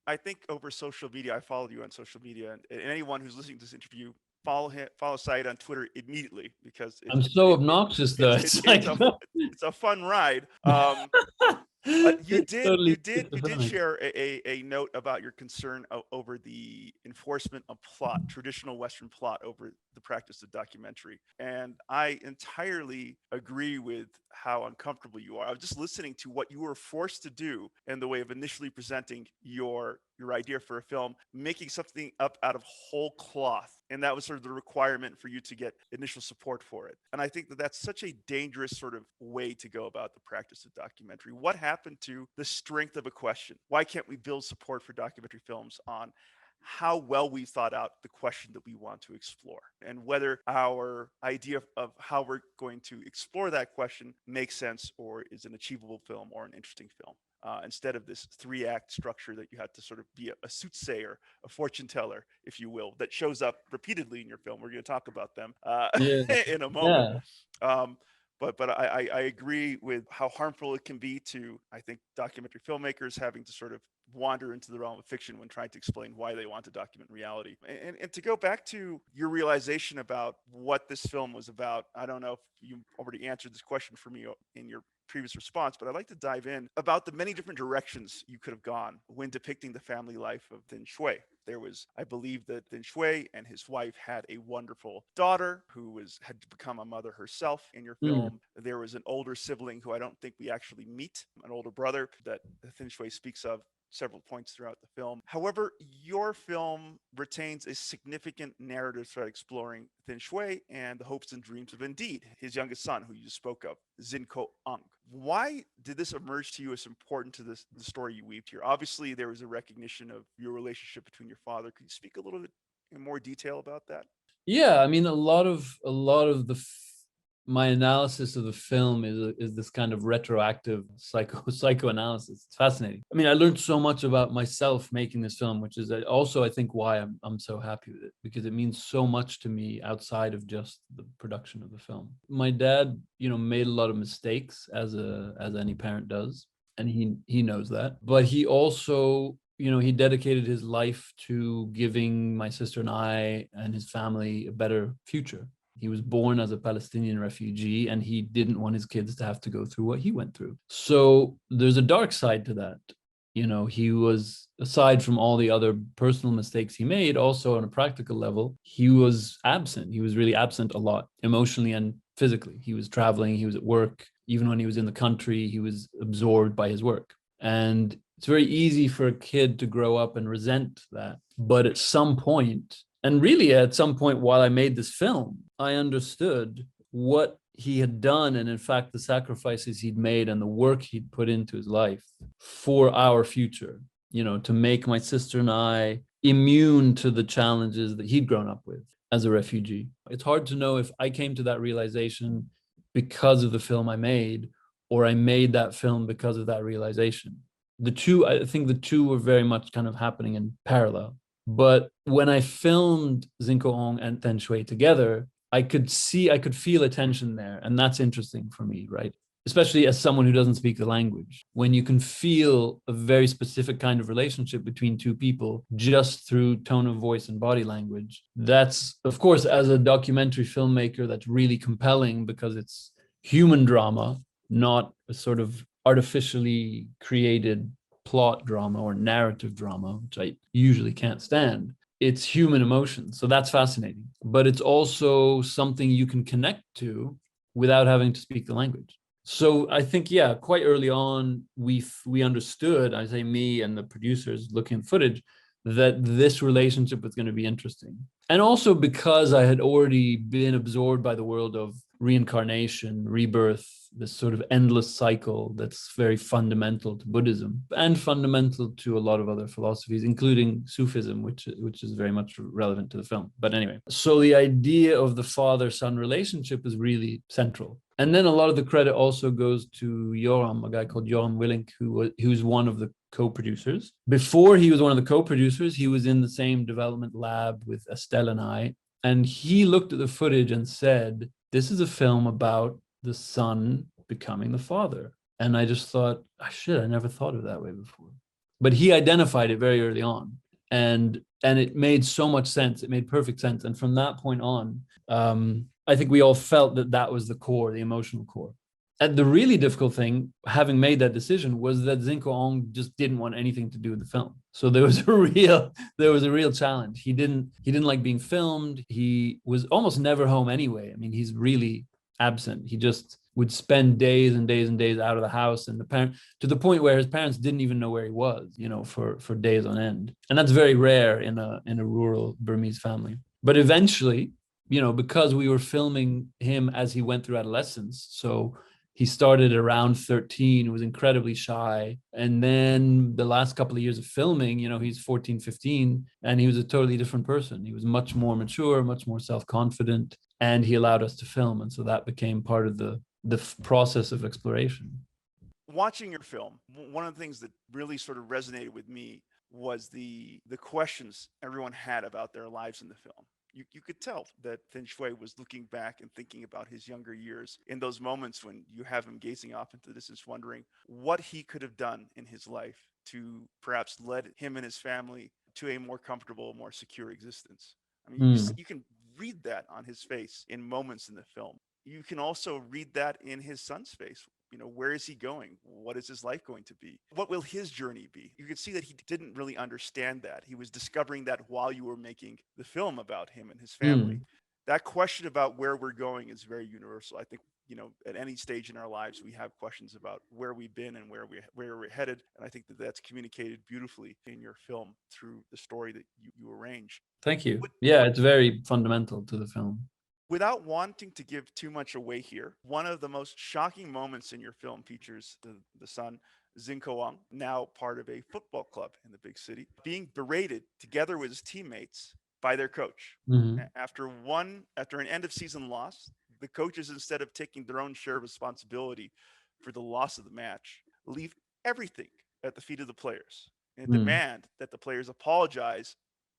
I think over social media, I followed you on social media, and anyone who's listening to this interview, follow Saeed on Twitter immediately, because I'm so obnoxious though. it's a fun ride. But you Totally did share a note about your concern over the enforcement of plot, traditional Western plot, over the practice of documentary. And I entirely agree with how uncomfortable you are. I was just listening to what you were forced to do in the way of initially presenting your idea for a film, making something up out of whole cloth. And that was sort of the requirement for you to get initial support for it. And I think that that's such a dangerous sort of way to go about the practice of documentary. What happened to the strength of a question? Why can't we build support for documentary films on how well we thought out the question that we want to explore, and whether our idea of how we're going to explore that question makes sense or is an achievable film or an interesting film? Instead of this 3-act structure that you had to sort of be a soothsayer, a fortune teller, if you will, that shows up repeatedly in your film. We're going to talk about them in a moment. Yeah. But I agree with how harmful it can be to, I think, documentary filmmakers having to sort of wander into the realm of fiction when trying to explain why they want to document reality. And to go back to your realization about what this film was about, I don't know if you already answered this question for me in your previous response, but I'd like to dive in about the many different directions you could have gone when depicting the family life of Thin Shui. There was, I believe that Thin Shui and his wife had a wonderful daughter who had become a mother herself in your film. There was an older sibling who I don't think we actually meet, an older brother that Thin Shui speaks of several points throughout the film. However, your film retains a significant narrative thread exploring Thin Shui and the hopes and dreams of Indeed, his youngest son, who you just spoke of, Zinko Ung. Why did this emerge to you as important to the story you weaved here? Obviously, there was a recognition of your relationship between your father. Could you speak a little bit in more detail about that? Yeah, I mean, a lot of my analysis of the film is this kind of retroactive psychoanalysis. It's fascinating. I mean, I learned so much about myself making this film, which is also, I think, why I'm so happy with it, because it means so much to me outside of just the production of the film. My dad, made a lot of mistakes, as any parent does, and he knows that. But he also, he dedicated his life to giving my sister and I and his family a better future. He was born as a Palestinian refugee, and he didn't want his kids to have to go through what he went through. So there's a dark side to that. He was, aside from all the other personal mistakes he made, also on a practical level, he was absent. He was really absent a lot, emotionally and physically. He was traveling, he was at work. Even when he was in the country, he was absorbed by his work. And it's very easy for a kid to grow up and resent that. But at some point, and really at some point while I made this film, I understood what he had done, and in fact, the sacrifices he'd made and the work he'd put into his life for our future, to make my sister and I immune to the challenges that he'd grown up with as a refugee. It's hard to know if I came to that realization because of the film I made, or I made that film because of that realization. I think the two were very much kind of happening in parallel. But when I filmed Zinko Ong and Thin Shui together, I could feel a tension there. And that's interesting for me, right? Especially as someone who doesn't speak the language. When you can feel a very specific kind of relationship between two people just through tone of voice and body language, that's, of course, as a documentary filmmaker, that's really compelling because it's human drama, not a sort of artificially created plot drama or narrative drama, which I usually can't stand. It's human emotion. So that's fascinating. But it's also something you can connect to without having to speak the language. So I think, yeah, quite early on, we understood, I say me and the producers looking at footage, that this relationship was going to be interesting. And also because I had already been absorbed by the world of reincarnation, rebirth, this sort of endless cycle that's very fundamental to Buddhism and fundamental to a lot of other philosophies, including Sufism, which is very much relevant to the film. But anyway, so the idea of the father-son relationship is really central. And then a lot of the credit also goes to Joram, a guy called Joram Willink, who's one of the co-producers. Before he was one of the co-producers, he was in the same development lab with Estelle and I. And he looked at the footage and said, this is a film about the son becoming the father. And I just thought, oh, shit, I never thought of it that way before. But he identified it very early on. And it made so much sense. It made perfect sense. And from that point on, I think we all felt that that was the core, the emotional core. And the really difficult thing, having made that decision, was that Zinko Ong just didn't want anything to do with the film. So there was a real challenge. He didn't like being filmed. He was almost never home anyway. I mean, he's really absent. He just would spend days and days and days out of the house, and to the point where his parents didn't even know where he was, for days on end. And that's very rare in a rural Burmese family. But eventually, because we were filming him as he went through adolescence, so he started around 13, was incredibly shy. And then the last couple of years of filming, he's 14, 15, and he was a totally different person. He was much more mature, much more self-confident, and he allowed us to film. And so that became part of the process of exploration. Watching your film, one of the things that really sort of resonated with me was the questions everyone had about their lives in the film. You could tell that Thin Shui was looking back and thinking about his younger years in those moments when you have him gazing off into the distance, wondering what he could have done in his life to perhaps lead him and his family to a more comfortable, more secure existence. I mean, you can read that on his face in moments in the film. You can also read that in his son's face. Where is he going? What is his life going to be? What will his journey be? You could see that he didn't really understand that. He was discovering that while you were making the film about him and his family. That question about where we're going is very universal. I think, at any stage in our lives, we have questions about where we've been and where we're headed. And I think that that's communicated beautifully in your film through the story that you arrange. Thank you. Yeah, it's very fundamental to the film. Without wanting to give too much away here, one of the most shocking moments in your film features the son, Zinko Ong, now part of a football club in the big city, being berated together with his teammates by their coach. After an end of season loss, the coaches, instead of taking their own share of responsibility for the loss of the match, leave everything at the feet of the players and demand that the players apologize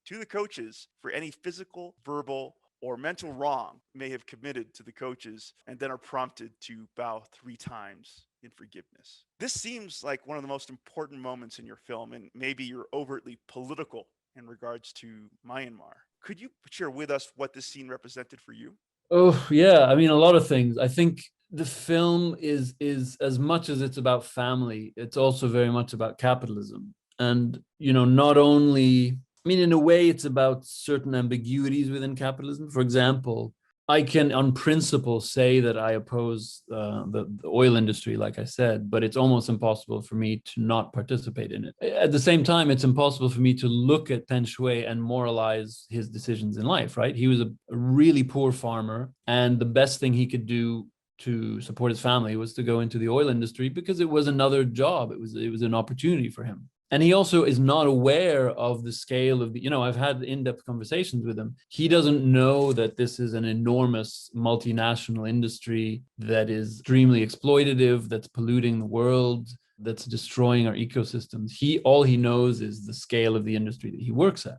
to the coaches for any physical, verbal, or mental wrong may have committed to the coaches, and then are prompted to bow 3 times in forgiveness. This seems like one of the most important moments in your film, and maybe you're overtly political in regards to Myanmar. Could you share with us what this scene represented for you? Oh, yeah. I mean, a lot of things. I think the film is as much as it's about family, it's also very much about capitalism. And, not only... I mean, in a way, it's about certain ambiguities within capitalism. For example, I can, on principle, say that I oppose the oil industry, like I said, but it's almost impossible for me to not participate in it. At the same time, it's impossible for me to look at Thin Shui and moralize his decisions in life, right? He was a really poor farmer, and the best thing he could do to support his family was to go into the oil industry because it was another job. It was an opportunity for him. And he also is not aware of the scale of I've had in-depth conversations with him. He doesn't know that this is an enormous multinational industry that is extremely exploitative, that's polluting the world, that's destroying our ecosystems. All he knows is the scale of the industry that he works at.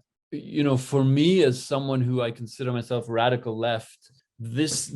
For me, as someone who I consider myself radical left, this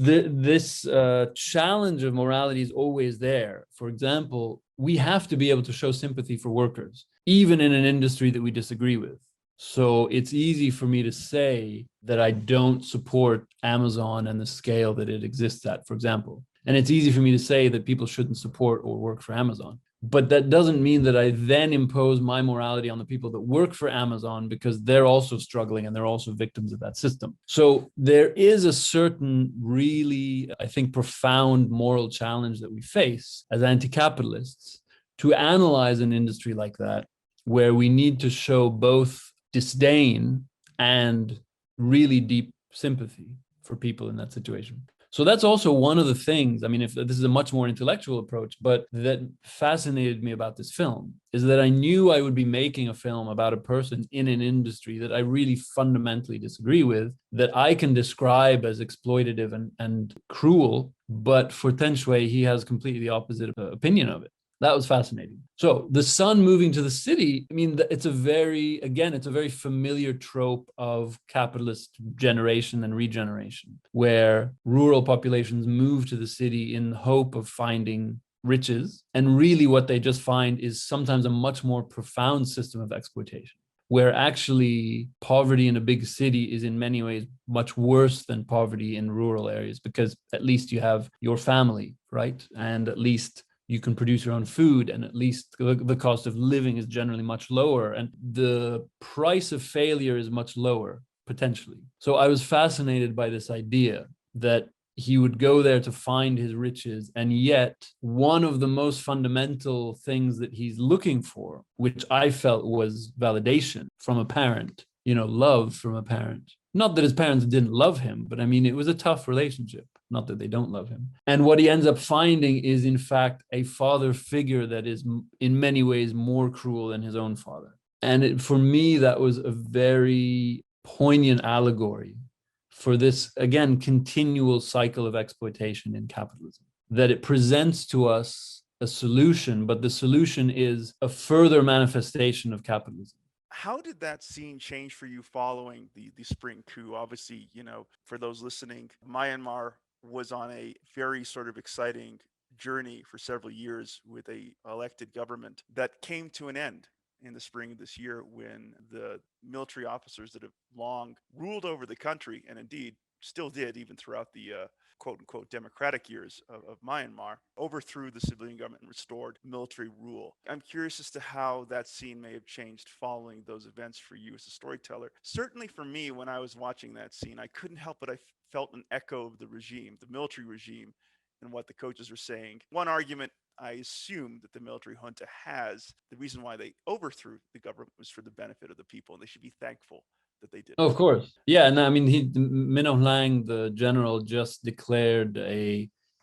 challenge of morality is always there. For example, we have to be able to show sympathy for workers, even in an industry that we disagree with. So it's easy for me to say that I don't support Amazon and the scale that it exists at, for example. And it's easy for me to say that people shouldn't support or work for Amazon. But that doesn't mean that I then impose my morality on the people that work for Amazon, because they're also struggling and they're also victims of that system. So there is a certain really, I think, profound moral challenge that we face as anti-capitalists to analyze an industry like that, where we need to show both disdain and really deep sympathy for people in that situation. So that's also one of the things, I mean, if this is a much more intellectual approach, but that fascinated me about this film is that I knew I would be making a film about a person in an industry that I really fundamentally disagree with, that I can describe as exploitative and cruel, but for Ten Shui, he has completely the opposite opinion of it. That was fascinating. So the son moving to the city, I mean, it's a very familiar trope of capitalist generation and regeneration, where rural populations move to the city in hope of finding riches. And really what they just find is sometimes a much more profound system of exploitation, where actually poverty in a big city is in many ways much worse than poverty in rural areas, because at least you have your family, right? And at least you can produce your own food, and at least the cost of living is generally much lower, and the price of failure is much lower, potentially. So I was fascinated by this idea that he would go there to find his riches, and yet one of the most fundamental things that he's looking for, which I felt was validation from a parent, love from a parent. Not that his parents didn't love him, but I mean, it was a tough relationship. Not that they don't love him. And what he ends up finding is, in fact, a father figure that is in many ways more cruel than his own father. And for me, that was a very poignant allegory for this, again, continual cycle of exploitation in capitalism, that it presents to us a solution, but the solution is a further manifestation of capitalism. How did that scene change for you following the spring coup? Obviously, for those listening, Myanmar was on a very sort of exciting journey for several years with a elected government that came to an end in the spring of this year, when the military officers that have long ruled over the country, and indeed still did even throughout the quote unquote democratic years of Myanmar, overthrew the civilian government and restored military rule. I'm curious as to how that scene may have changed following those events for you as a storyteller. Certainly for me, when I was watching that scene, I couldn't help but I felt an echo of the regime, the military regime, and what the coaches are saying. One argument I assume that the military junta has, the reason why they overthrew the government was for the benefit of the people, and they should be thankful that they did. Oh, of course. Yeah. And I mean, Min Aung Hlaing, the general, just declared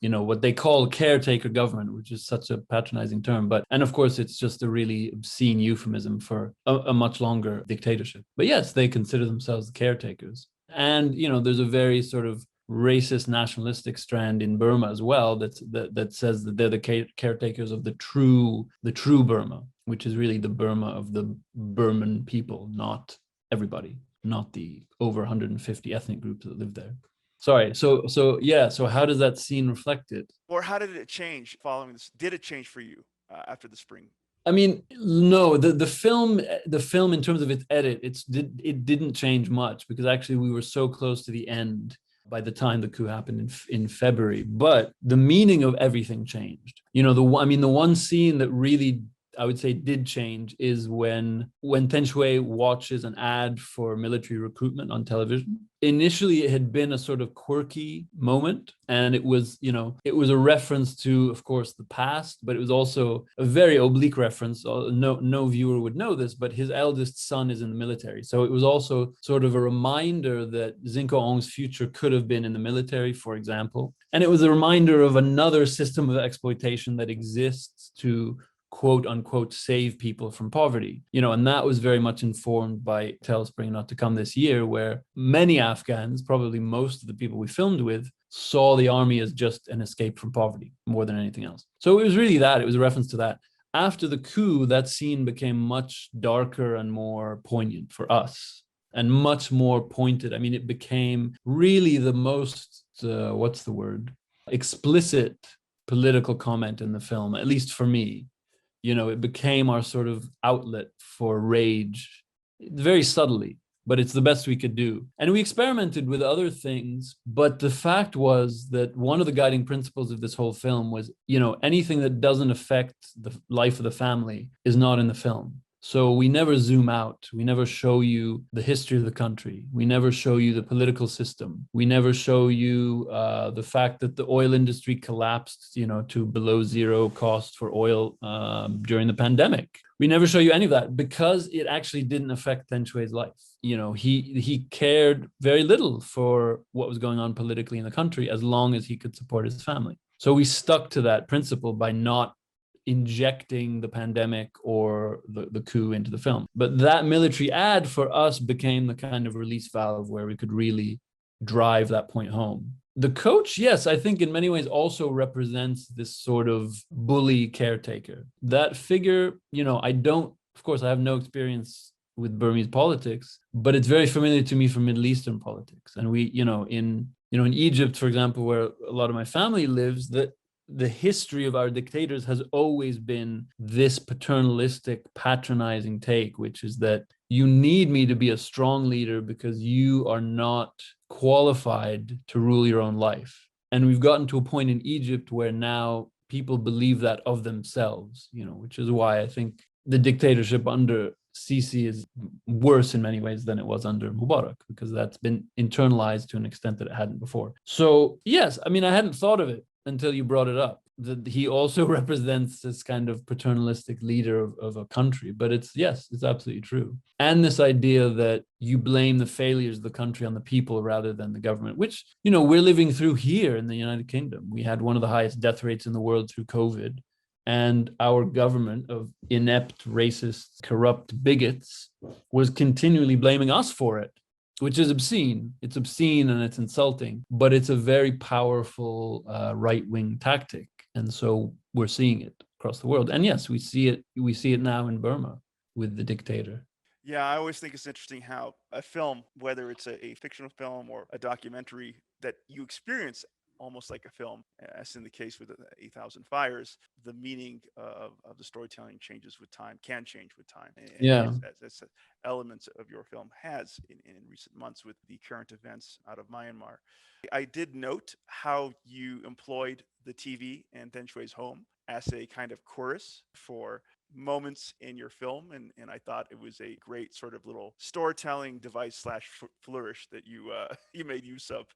what they call caretaker government, which is such a patronizing term. And of course, it's just a really obscene euphemism for a much longer dictatorship. But yes, they consider themselves the caretakers. And, there's a very sort of racist nationalistic strand in Burma as well that says that they're the caretakers of the true Burma, which is really the Burma of the Burman people, not everybody, not the over 150 ethnic groups that live there. Sorry. So how does that scene reflect it? Or how did it change following this? Did it change for you after the spring? I mean, no, the film in terms of its edit, it didn't change much, because actually we were so close to the end by the time the coup happened in February. But the meaning of everything changed. The one scene that really, I would say, did change is when Ten Shui watches an ad for military recruitment on television. Initially, it had been a sort of quirky moment, and it was a reference to, of course, the past, but it was also a very oblique reference. No viewer would know this, but his eldest son is in the military. So it was also sort of a reminder that Zinko Ong's future could have been in the military, for example. And it was a reminder of another system of exploitation that exists to quote unquote save people from poverty, and that was very much informed by Tell Spring Not to Come This Year, where many Afghans, probably most of the people we filmed with, saw the army as just an escape from poverty more than anything else. So it was really it was a reference to that. After the coup, that scene became much darker and more poignant for us, and much more pointed. I mean, it became really the most explicit political comment in the film, at least for me. It became our sort of outlet for rage, very subtly, but it's the best we could do. And we experimented with other things, but the fact was that one of the guiding principles of this whole film was, anything that doesn't affect the life of the family is not in the film. So we never zoom out. We never show you the history of the country. We never show you the political system. We never show you the fact that the oil industry collapsed, to below zero cost for oil during the pandemic. We never show you any of that because it actually didn't affect Than Shui's life. He cared very little for what was going on politically in the country as long as he could support his family. So we stuck to that principle by not injecting the pandemic or the coup into the film. But that military ad for us became the kind of release valve where we could really drive that point home. The coach, yes, I think in many ways also represents this sort of bully caretaker. That figure, of course, I have no experience with Burmese politics, but it's very familiar to me from Middle Eastern politics. And we, in Egypt, for example, where a lot of my family lives, that the history of our dictators has always been this paternalistic, patronizing take, which is that you need me to be a strong leader because you are not qualified to rule your own life. And we've gotten to a point in Egypt where now people believe that of themselves, which is why I think the dictatorship under Sisi is worse in many ways than it was under Mubarak, because that's been internalized to an extent that it hadn't before. So yes, I hadn't thought of it until you brought it up, that he also represents this kind of paternalistic leader of a country. But it's absolutely true. And this idea that you blame the failures of the country on the people rather than the government, which, we're living through here in the United Kingdom. We had one of the highest death rates in the world through COVID. And our government of inept, racist, corrupt bigots was continually blaming us for it, which is obscene. It's obscene and it's insulting, but it's a very powerful right-wing tactic. And so we're seeing it across the world. And yes, we see it now in Burma with the dictator. Yeah, I always think it's interesting how a film, whether it's a fictional film or a documentary, that you experience almost like a film, as in the case with 8,000 Fires, the meaning of the storytelling changes with time, can change with time. And as elements of your film has in recent months with the current events out of Myanmar. I did note how you employed the TV and Than Shui's home as a kind of chorus for moments in your film, and I thought it was a great sort of little storytelling device / flourish that you you made use of.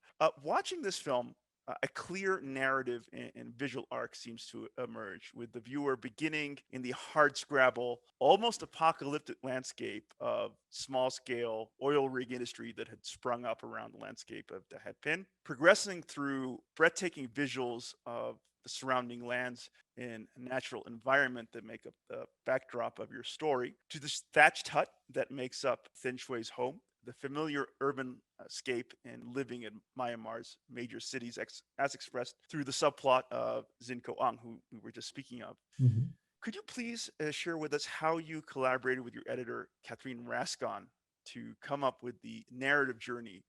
Watching this film, a clear narrative and visual arc seems to emerge, with the viewer beginning in the hardscrabble, almost apocalyptic landscape of small-scale oil rig industry that had sprung up around the landscape of the Hepin, progressing through breathtaking visuals of the surrounding lands and natural environment that make up the backdrop of your story, to this thatched hut that makes up Than Shui's home, the familiar urban scape and living in Myanmar's major cities, as expressed through the subplot of Zin Ko Ang, who we were just speaking of. Mm-hmm. Could you please share with us how you collaborated with your editor, Catherine Rascon, to come up with the narrative journey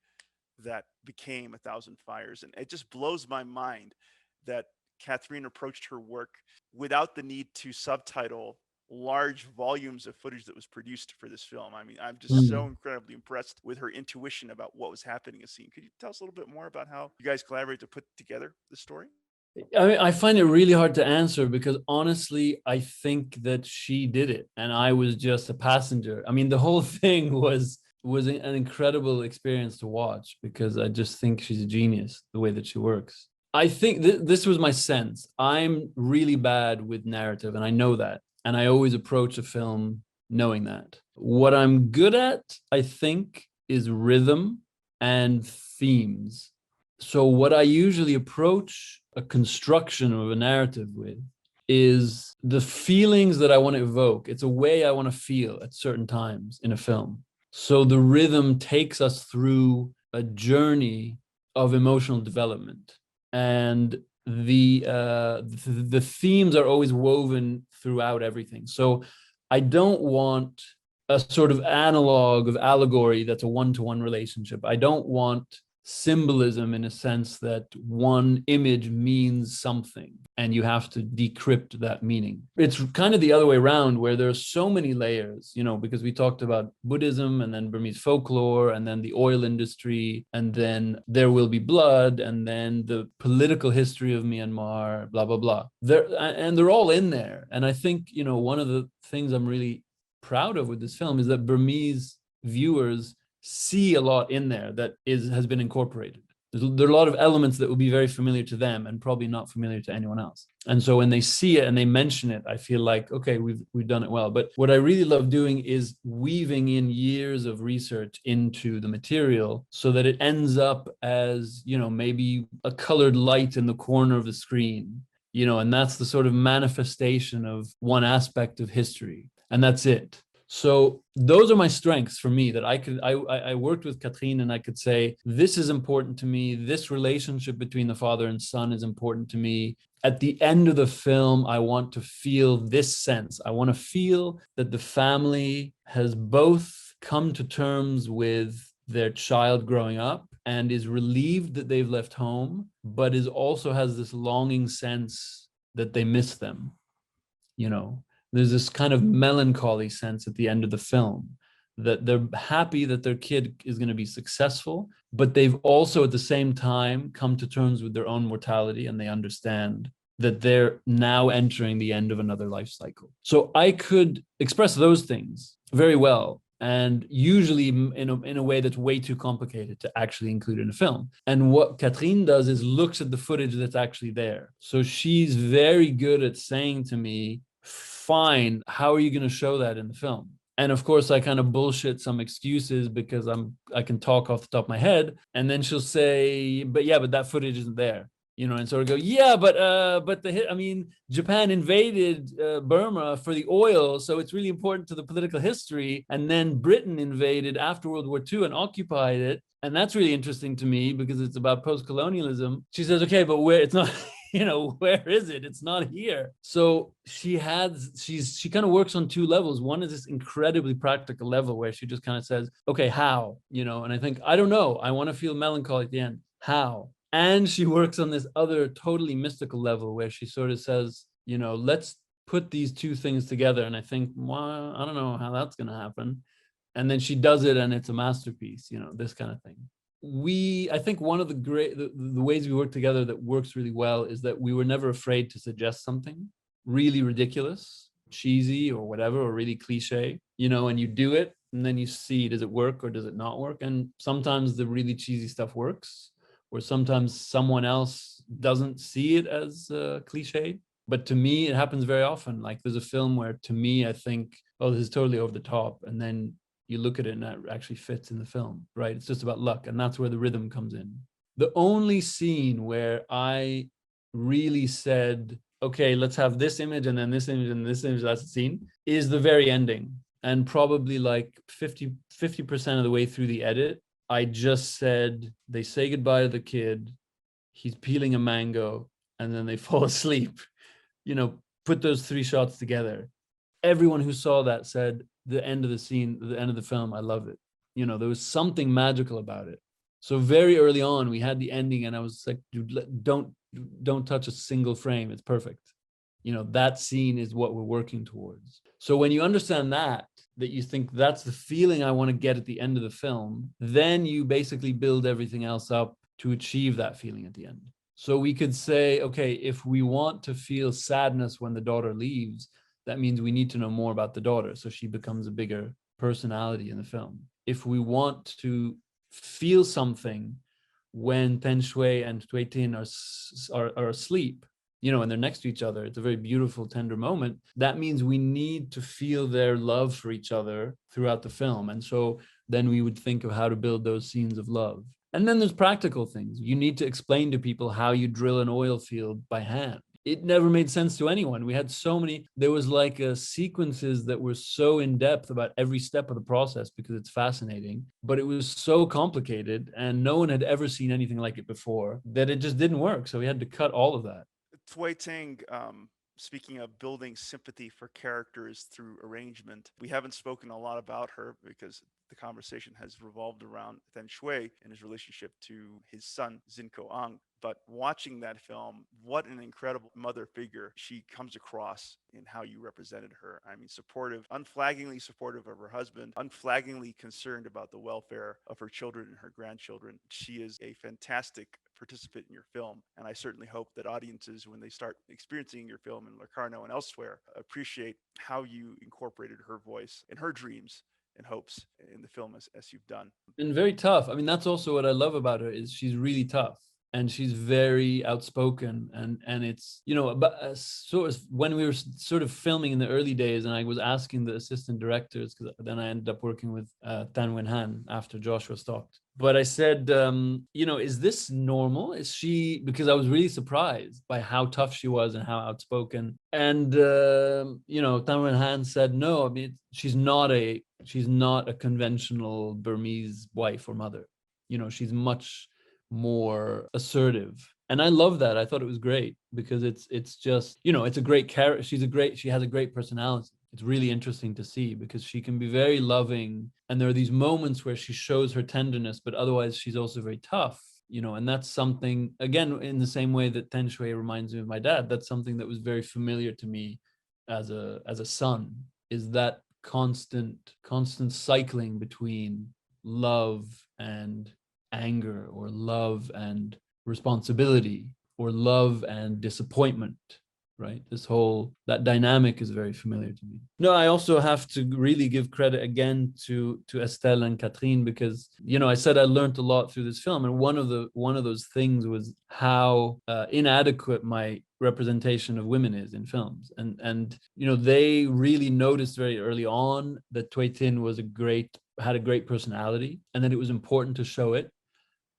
that became 1,000 Fires? And it just blows my mind that Catherine approached her work without the need to subtitle large volumes of footage that was produced for this film. I'm just so incredibly impressed with her intuition about what was happening in the scene. Could you tell us a little bit more about how you guys collaborated to put together the story? I find it really hard to answer because honestly, I think that she did it and I was just a passenger. The whole thing was an incredible experience to watch because I just think she's a genius, the way that she works. I think this was my sense. I'm really bad with narrative and I know that. And I always approach a film knowing that. What I'm good at, I think, is rhythm and themes. So what I usually approach a construction of a narrative with is the feelings that I want to evoke. It's a way I want to feel at certain times in a film. So the rhythm takes us through a journey of emotional development. And the themes are always woven throughout everything. So I don't want a sort of analog of allegory that's a one-to-one relationship. I don't want symbolism in a sense that one image means something and you have to decrypt that meaning. It's kind of the other way around where there's so many layers, because we talked about Buddhism and then Burmese folklore and then the oil industry and then There Will Be Blood and then the political history of Myanmar, blah, blah, blah. They're all in there. And I think, one of the things I'm really proud of with this film is that Burmese viewers see a lot in there that has been incorporated. There are a lot of elements that will be very familiar to them and probably not familiar to anyone else. And so when they see it and they mention it, I feel like, okay, we've done it well. But what I really love doing is weaving in years of research into the material so that it ends up as, maybe a colored light in the corner of the screen, and that's the sort of manifestation of one aspect of history. And that's it. So those are my strengths for me, that I worked with Catherine and I could say, this is important to me. This relationship between the father and son is important to me. At the end of the film, I want to feel this sense. I want to feel that the family has both come to terms with their child growing up and is relieved that they've left home, but also has this longing sense that they miss them, There's this kind of melancholy sense at the end of the film that they're happy that their kid is going to be successful, but they've also at the same time come to terms with their own mortality, and they understand that they're now entering the end of another life cycle. So I could express those things very well, and usually in a way that's way too complicated to actually include in a film. And what Catherine does is looks at the footage that's actually there. So she's very good at saying to me, fine, how are you going to show that in the film? And of course, I kind of bullshit some excuses because I can talk off the top of my head. And then she'll say, but that footage isn't there. And so I go, but Japan invaded Burma for the oil, so it's really important to the political history. And then Britain invaded after World War II and occupied it. And that's really interesting to me because it's about post-colonialism. She says, okay, but where it's not, where is it? It's not here. So she kind of works on two levels. One is this incredibly practical level where she just kind of says, okay, how? And I think, I don't know. I want to feel melancholy at the end. How? And she works on this other totally mystical level where she sort of says, let's put these two things together. And I think, well, I don't know how that's going to happen. And then she does it and it's a masterpiece, this kind of thing. I think one of the ways we work together that works really well is that we were never afraid to suggest something really ridiculous, cheesy or whatever, or really cliche, and you do it and then you see, does it work or does it not work? And sometimes the really cheesy stuff works, or sometimes someone else doesn't see it as cliche. But to me, it happens very often. Like there's a film where to me, I think, oh, this is totally over the top. And then you look at it and it actually fits in the film, right? It's just about luck. And that's where the rhythm comes in. The only scene where I really said, okay, let's have this image and then this image and this image, that's the scene, is the very ending. And probably like 50% of the way through the edit, I just said, they say goodbye to the kid, he's peeling a mango, and then they fall asleep. Put those three shots together. Everyone who saw that said, the end of the scene, the end of the film, I love it. There was something magical about it. So very early on, we had the ending, and I was like, dude, don't touch a single frame. It's perfect. That scene is what we're working towards. So when you understand that you think that's the feeling I want to get at the end of the film, then you basically build everything else up to achieve that feeling at the end. So we could say, okay, if we want to feel sadness when the daughter leaves, that means we need to know more about the daughter, so she becomes a bigger personality in the film. If we want to feel something when Ten Shui and Tui Tin are asleep, and they're next to each other, it's a very beautiful, tender moment. That means we need to feel their love for each other throughout the film. And so then we would think of how to build those scenes of love. And then there's practical things. You need to explain to people how you drill an oil field by hand. It never made sense to anyone. We had so many, there was like sequences that were so in depth about every step of the process because it's fascinating, but it was so complicated and no one had ever seen anything like it before that it just didn't work. So we had to cut all of that. Tui Ting, speaking of building sympathy for characters through arrangement, we haven't spoken a lot about her because the conversation has revolved around Then Shui and his relationship to his son, Zinko Ang. But watching that film, what an incredible mother figure she comes across in how you represented her. I mean, supportive, unflaggingly supportive of her husband, unflaggingly concerned about the welfare of her children and her grandchildren. She is a fantastic participant in your film. And I certainly hope that audiences, when they start experiencing your film in Locarno and elsewhere, appreciate how you incorporated her voice and her dreams and hopes in the film as you've done. And very tough. I mean, that's also what I love about her, is she's really tough. And she's very outspoken, and it's, you know, but sort of when we were sort of filming in the early days, and I was asking the assistant directors, because then I ended up working with Tan Nguyen Han after Joshua stopped. But I said, you know, is this normal? Is she, because I was really surprised by how tough she was and how outspoken. And you know, Tan Nguyen Han said, no, I mean, she's not a conventional Burmese wife or mother. You know, she's much more assertive, and I love that. I thought it was great, because it's just, you know, it's a great character. She has a great personality. It's really interesting to see, because she can be very loving, and there are these moments where she shows her tenderness, but otherwise she's also very tough, you know. And that's something, again, in the same way that Ten Shui reminds me of my dad, that's something that was very familiar to me as a son, is that constant cycling between love and anger, or love and responsibility, or love and disappointment, right? That dynamic is very familiar to me. No, I also have to really give credit again to Estelle and Catherine, because, you know, I said I learned a lot through this film, and one of those things was how inadequate my representation of women is in films, and you know, they really noticed very early on that Thuy Tin had a great personality, and that it was important to show it.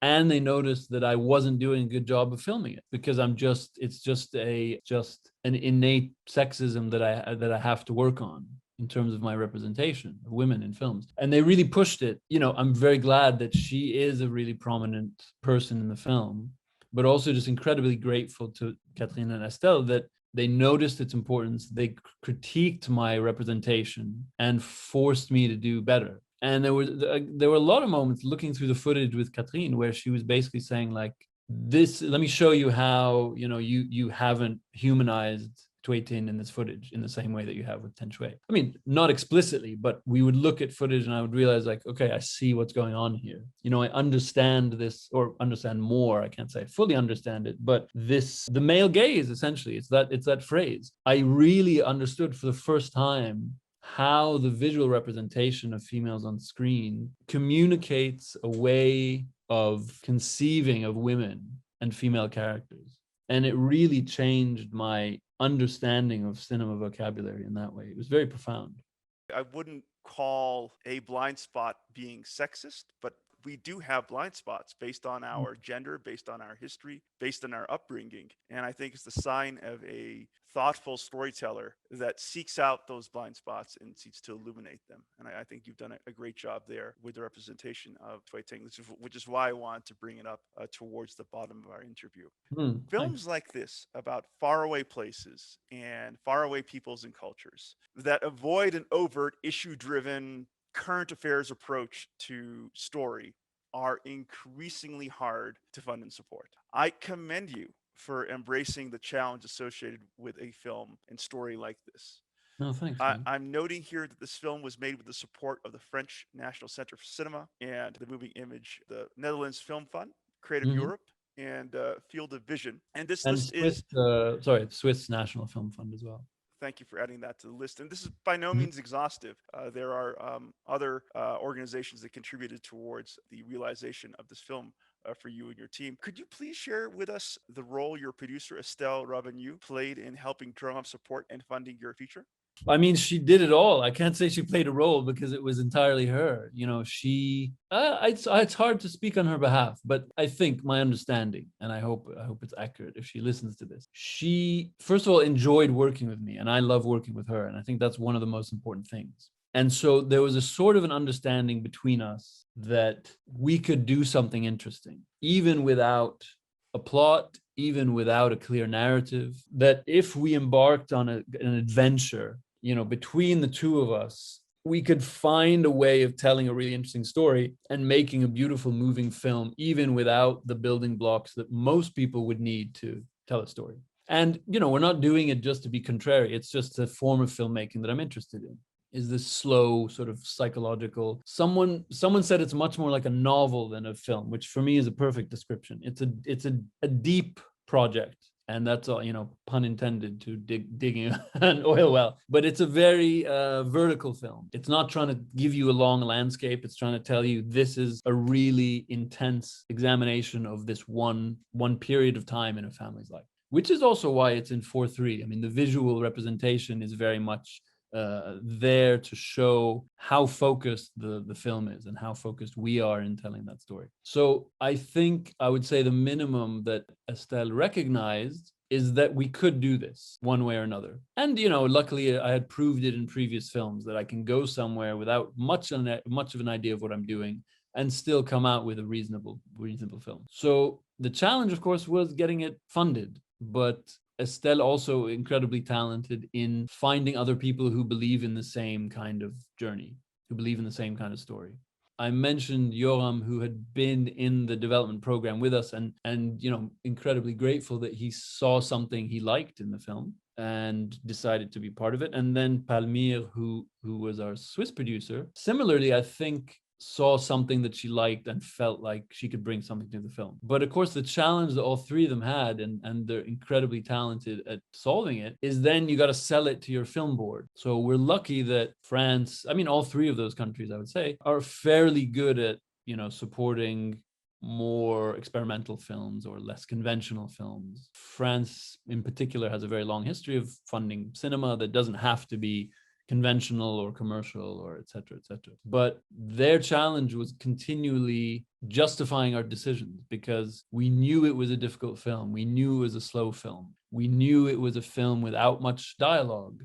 And they noticed that I wasn't doing a good job of filming it, because it's just an innate sexism that I have to work on in terms of my representation of women in films. And they really pushed it. You know, I'm very glad that she is a really prominent person in the film, but also just incredibly grateful to Catherine and Estelle that they noticed its importance. They critiqued my representation and forced me to do better. And there were a lot of moments looking through the footage with Catherine where she was basically saying, like, this, let me show you how, you know, you haven't humanized Thuy Tin in this footage in the same way that you have with Ten Shui. I mean, not explicitly, but we would look at footage and I would realize, like, okay, I see what's going on here. You know, I understand this, or understand more. I can't say I fully understand it, but the male gaze, essentially, it's that phrase. I really understood for the first time how the visual representation of females on screen communicates a way of conceiving of women and female characters. And it really changed my understanding of cinema vocabulary in that way. It was very profound. I wouldn't call a blind spot being sexist, but we do have blind spots based on our gender, based on our history, based on our upbringing. And I think it's the sign of a thoughtful storyteller that seeks out those blind spots and seeks to illuminate them. And I think you've done a great job there with the representation of Thuy Tin, which is why I wanted to bring it up towards the bottom of our interview. Films like this about faraway places and faraway peoples and cultures that avoid an overt issue-driven current affairs approach to story are increasingly hard to fund and support. I commend you for embracing the challenge associated with a film and story like this. No, thanks. I'm noting here that this film was made with the support of the French National Center for Cinema and the Moving Image, the Netherlands Film Fund, Creative Europe, and Field of Vision. And this list is Swiss National Film Fund as well. Thank you for adding that to the list. And this is by no means exhaustive. There are other organizations that contributed towards the realization of this film for you and your team. Could you please share with us the role your producer, Estelle Ravenue, played in helping drum up support and funding your feature? I mean, she did it all. I can't say she played a role because it was entirely her. You know, it's hard to speak on her behalf, but I think my understanding, and I hope it's accurate if she listens to this, she, first of all, enjoyed working with me, and I love working with her. And I think that's one of the most important things. And so there was a sort of an understanding between us that we could do something interesting, even without a plot, even without a clear narrative, that if we embarked on an adventure, you know, between the two of us, we could find a way of telling a really interesting story and making a beautiful moving film, even without the building blocks that most people would need to tell a story. And, you know, we're not doing it just to be contrary. It's just a form of filmmaking that I'm interested in. is this slow sort of psychological. Someone said it's much more like a novel than a film, which for me is a perfect description. It's a deep project, and that's all, pun intended, to digging an oil well. But it's a very vertical film. It's not trying to give you a long landscape. It's trying to tell you this is a really intense examination of this one period of time in a family's life, which is also why it's in 4:3. I mean, the visual representation is very much there to show how focused the film is and how focused we are in telling that story. So I think I would say the minimum that Estelle recognized is that we could do this one way or another. And, luckily I had proved it in previous films that I can go somewhere without much of an idea of what I'm doing and still come out with a reasonable film. So the challenge, of course, was getting it funded. But Estelle also incredibly talented in finding other people who believe in the same kind of journey, who believe in the same kind of story. I mentioned Yoram, who had been in the development program with us, and incredibly grateful that he saw something he liked in the film and decided to be part of it. And then Palmyre, who was our Swiss producer, similarly, I think, saw something that she liked and felt like she could bring something to the film. But of course, the challenge that all three of them had, and they're incredibly talented at solving it, is then you got to sell it to your film board. So we're lucky that France, all three of those countries, I would say, are fairly good at, supporting more experimental films or less conventional films. France in particular has a very long history of funding cinema that doesn't have to be conventional or commercial or et cetera, et cetera. But their challenge was continually justifying our decisions, because we knew it was a difficult film. We knew it was a slow film. We knew it was a film without much dialogue.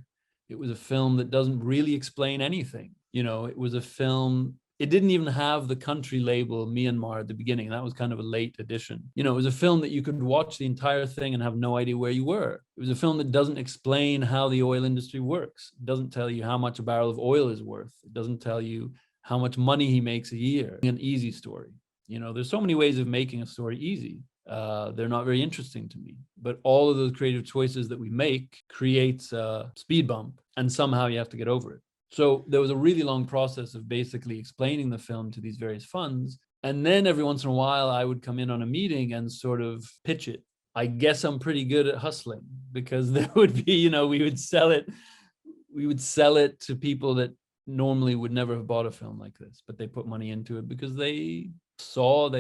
It was a film that doesn't really explain anything. It was a film, it didn't even have the country label Myanmar at the beginning. That was kind of a late addition. It was a film that you could watch the entire thing and have no idea where you were. It was a film that doesn't explain how the oil industry works. It doesn't tell you how much a barrel of oil is worth. It doesn't tell you how much money he makes a year. An easy story. There's so many ways of making a story easy. They're not very interesting to me. But all of those creative choices that we make creates a speed bump, and somehow you have to get over it. So there was a really long process of basically explaining the film to these various funds. And then every once in a while, I would come in on a meeting and sort of pitch it. I guess I'm pretty good at hustling, because there would be, we would sell it to people that normally would never have bought a film like this, but they put money into it because they saw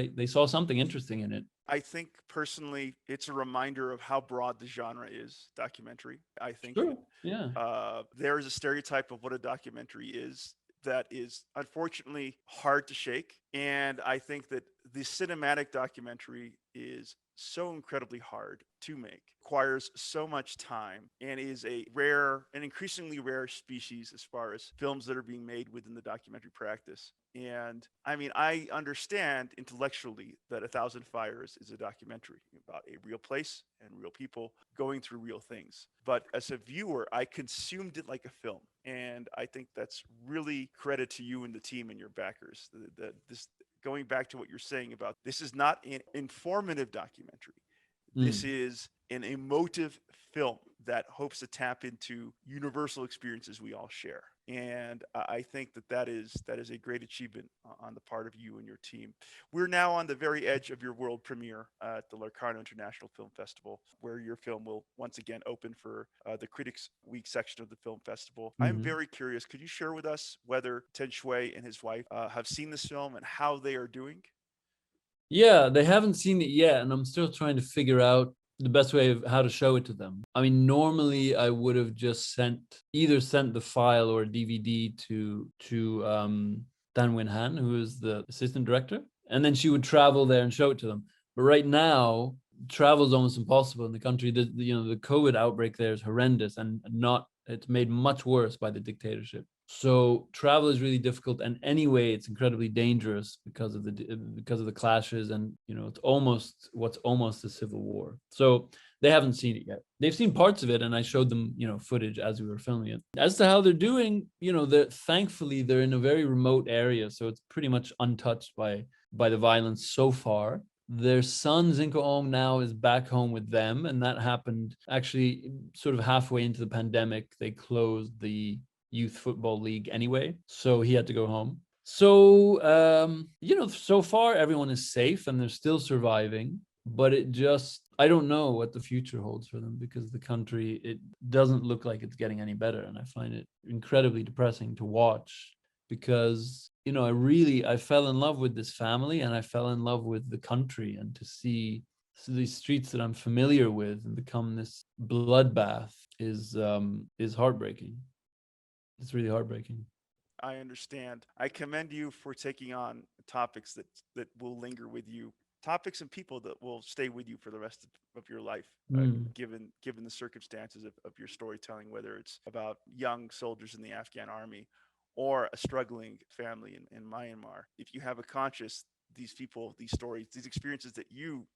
something interesting in it. I think personally, it's a reminder of how broad the genre is, documentary. I think Sure. Yeah. There is a stereotype of what a documentary is that is unfortunately hard to shake. And I think that the cinematic documentary is so incredibly hard to make, requires so much time, and is an increasingly rare species as far as films that are being made within the documentary practice. And I understand intellectually that A Thousand Fires is a documentary about a real place and real people going through real things. But as a viewer, I consumed it like a film. And I think that's really credit to you and the team and your backers. This, going back to what you're saying about, this is not an informative documentary. This is an emotive film that hopes to tap into universal experiences we all share. And I think that is a great achievement on the part of you and your team. We're now on the very edge of your world premiere at the Locarno International Film Festival, where your film will once again open for the Critics Week section of the film festival. I'm very curious. Could you share with us whether Ten Shui and his wife have seen this film and how they are doing? Yeah, they haven't seen it yet, and I'm still trying to figure out the best way of how to show it to them. Normally I would have just sent the file or a DVD to Dan Win Han, who is the assistant director, and then she would travel there and show it to them. But right now, travel is almost impossible in the country. The COVID outbreak there is horrendous, and it's made much worse by the dictatorship. So travel is really difficult, and anyway, it's incredibly dangerous because of the clashes, and it's what's almost a civil war. So they haven't seen it yet. They've seen parts of it, and I showed them footage as we were filming it. As to how they're doing, thankfully they're in a very remote area, so it's pretty much untouched by the violence so far. Their son Zinko Ong now is back home with them, and that happened actually sort of halfway into the pandemic. They closed the youth football league anyway, so he had to go home. So so far everyone is safe and they're still surviving, but I don't know what the future holds for them, because the country, it doesn't look like it's getting any better, and I find it incredibly depressing to watch, because I fell in love with this family, and I fell in love with the country, and to see these streets that I'm familiar with and become this bloodbath is heartbreaking. It's really heartbreaking. I understand. I commend you for taking on topics that will linger with you, topics and people that will stay with you for the rest of your life. Given the circumstances of your storytelling, whether it's about young soldiers in the Afghan army or a struggling family in Myanmar, if you have a conscience, these people, these stories, these experiences that you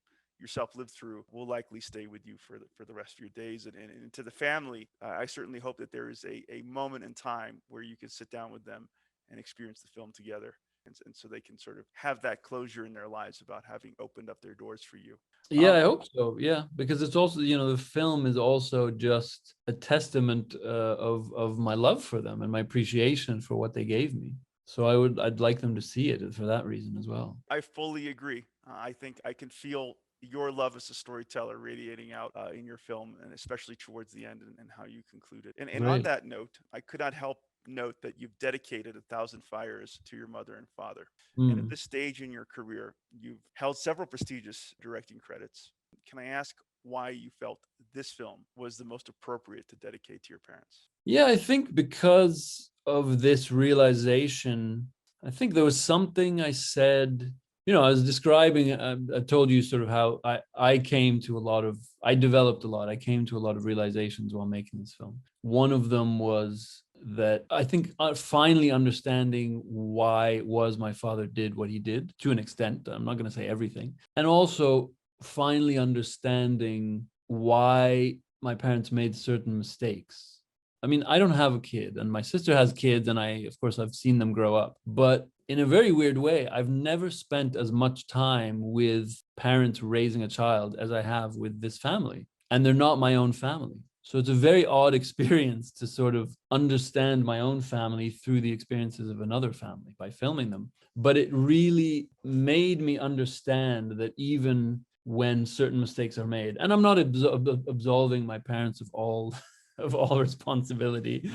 yourself lived through will likely stay with you for the rest of your days. And to the family, I certainly hope that there is a moment in time where you can sit down with them and experience the film together. And so they can sort of have that closure in their lives about having opened up their doors for you. Yeah, I hope so. Yeah, because it's also, the film is also just a testament of my love for them and my appreciation for what they gave me. So I'd like them to see it for that reason as well. I fully agree. I think I can feel your love as a storyteller radiating out in your film, and especially towards the end and how you conclude it. And on Great. that note, I could not help note that you've dedicated 1,000 Fires to your mother and father. And at Mm. this stage in your career, you've held several prestigious directing credits. Can I ask why you felt this film was the most appropriate to dedicate to your parents? Yeah, I think because of this realization, I think there was something I said, I was describing, I told you sort of how I came to I developed a lot. I came to a lot of realizations while making this film. One of them was that I think finally understanding why it was my father did what he did, to an extent. I'm not going to say everything. And also finally understanding why my parents made certain mistakes. I mean, I don't have a kid, and my sister has kids, and of course, I've seen them grow up. But in a very weird way, I've never spent as much time with parents raising a child as I have with this family. And they're not my own family. So it's a very odd experience to sort of understand my own family through the experiences of another family by filming them. But it really made me understand that even when certain mistakes are made, and I'm not absolving my parents of all of all responsibility,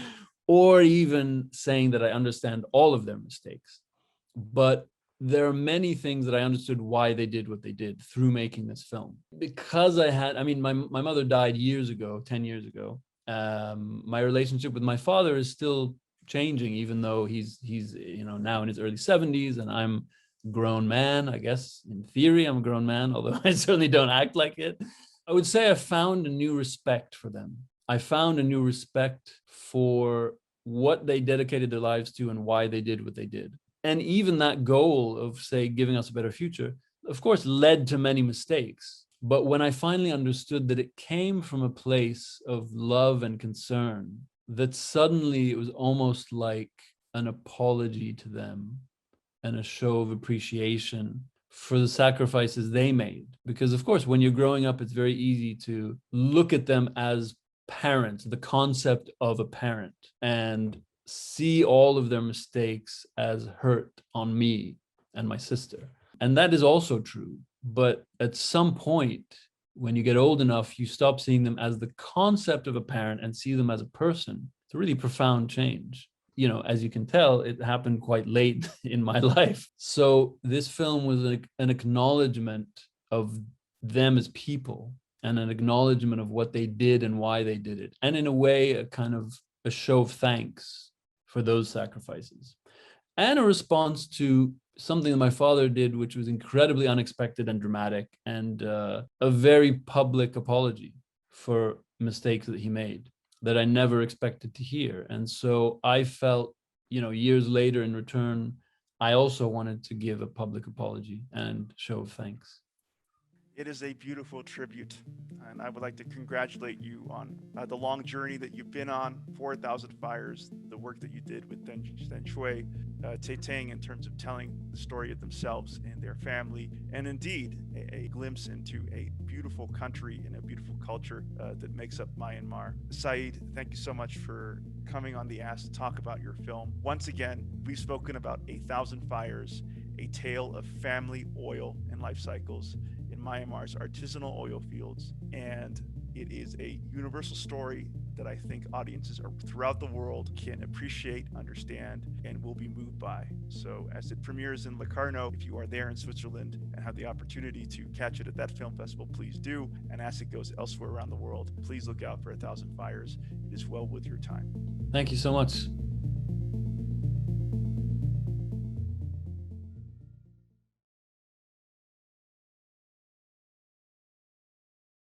or even saying that I understand all of their mistakes, but there are many things that I understood why they did what they did through making this film. Because my mother died years ago, 10 years ago. My relationship with my father is still changing, even though he's now in his early 70s, and I'm a grown man. I guess in theory I'm a grown man, although I certainly don't act like it. I would say I found a new respect for them. I found a new respect for what they dedicated their lives to and why they did what they did. And even that goal of, say, giving us a better future, of course, led to many mistakes. But when I finally understood that it came from a place of love and concern, that suddenly it was almost like an apology to them and a show of appreciation for the sacrifices they made. Because, of course, when you're growing up, it's very easy to look at them as parents, the concept of a parent, and see all of their mistakes as hurt on me and my sister. And that is also true. But at some point, when you get old enough, you stop seeing them as the concept of a parent and see them as a person. It's a really profound change. As you can tell, it happened quite late in my life. So this film was an acknowledgement of them as people, and an acknowledgement of what they did and why they did it. And in a way, a kind of a show of thanks for those sacrifices. And a response to something that my father did, which was incredibly unexpected and dramatic, and a very public apology for mistakes that he made that I never expected to hear. And so I felt, years later in return, I also wanted to give a public apology and show of thanks. It is a beautiful tribute, and I would like to congratulate you on the long journey that you've been on, 4,000 Fires, the work that you did with Den Shui, Tate in terms of telling the story of themselves and their family, and indeed a glimpse into a beautiful country and a beautiful culture that makes up Myanmar. Saeed, thank you so much for coming on the Ask to talk about your film. Once again, we've spoken about 1,000 Fires, a tale of family, oil, and life cycles in Myanmar's artisanal oil fields. And it is a universal story that I think audiences throughout the world can appreciate, understand, and will be moved by. So as it premieres in Locarno, if you are there in Switzerland and have the opportunity to catch it at that film festival, please do. And as it goes elsewhere around the world, please look out for 1,000 Fires. It is well worth your time. Thank you so much.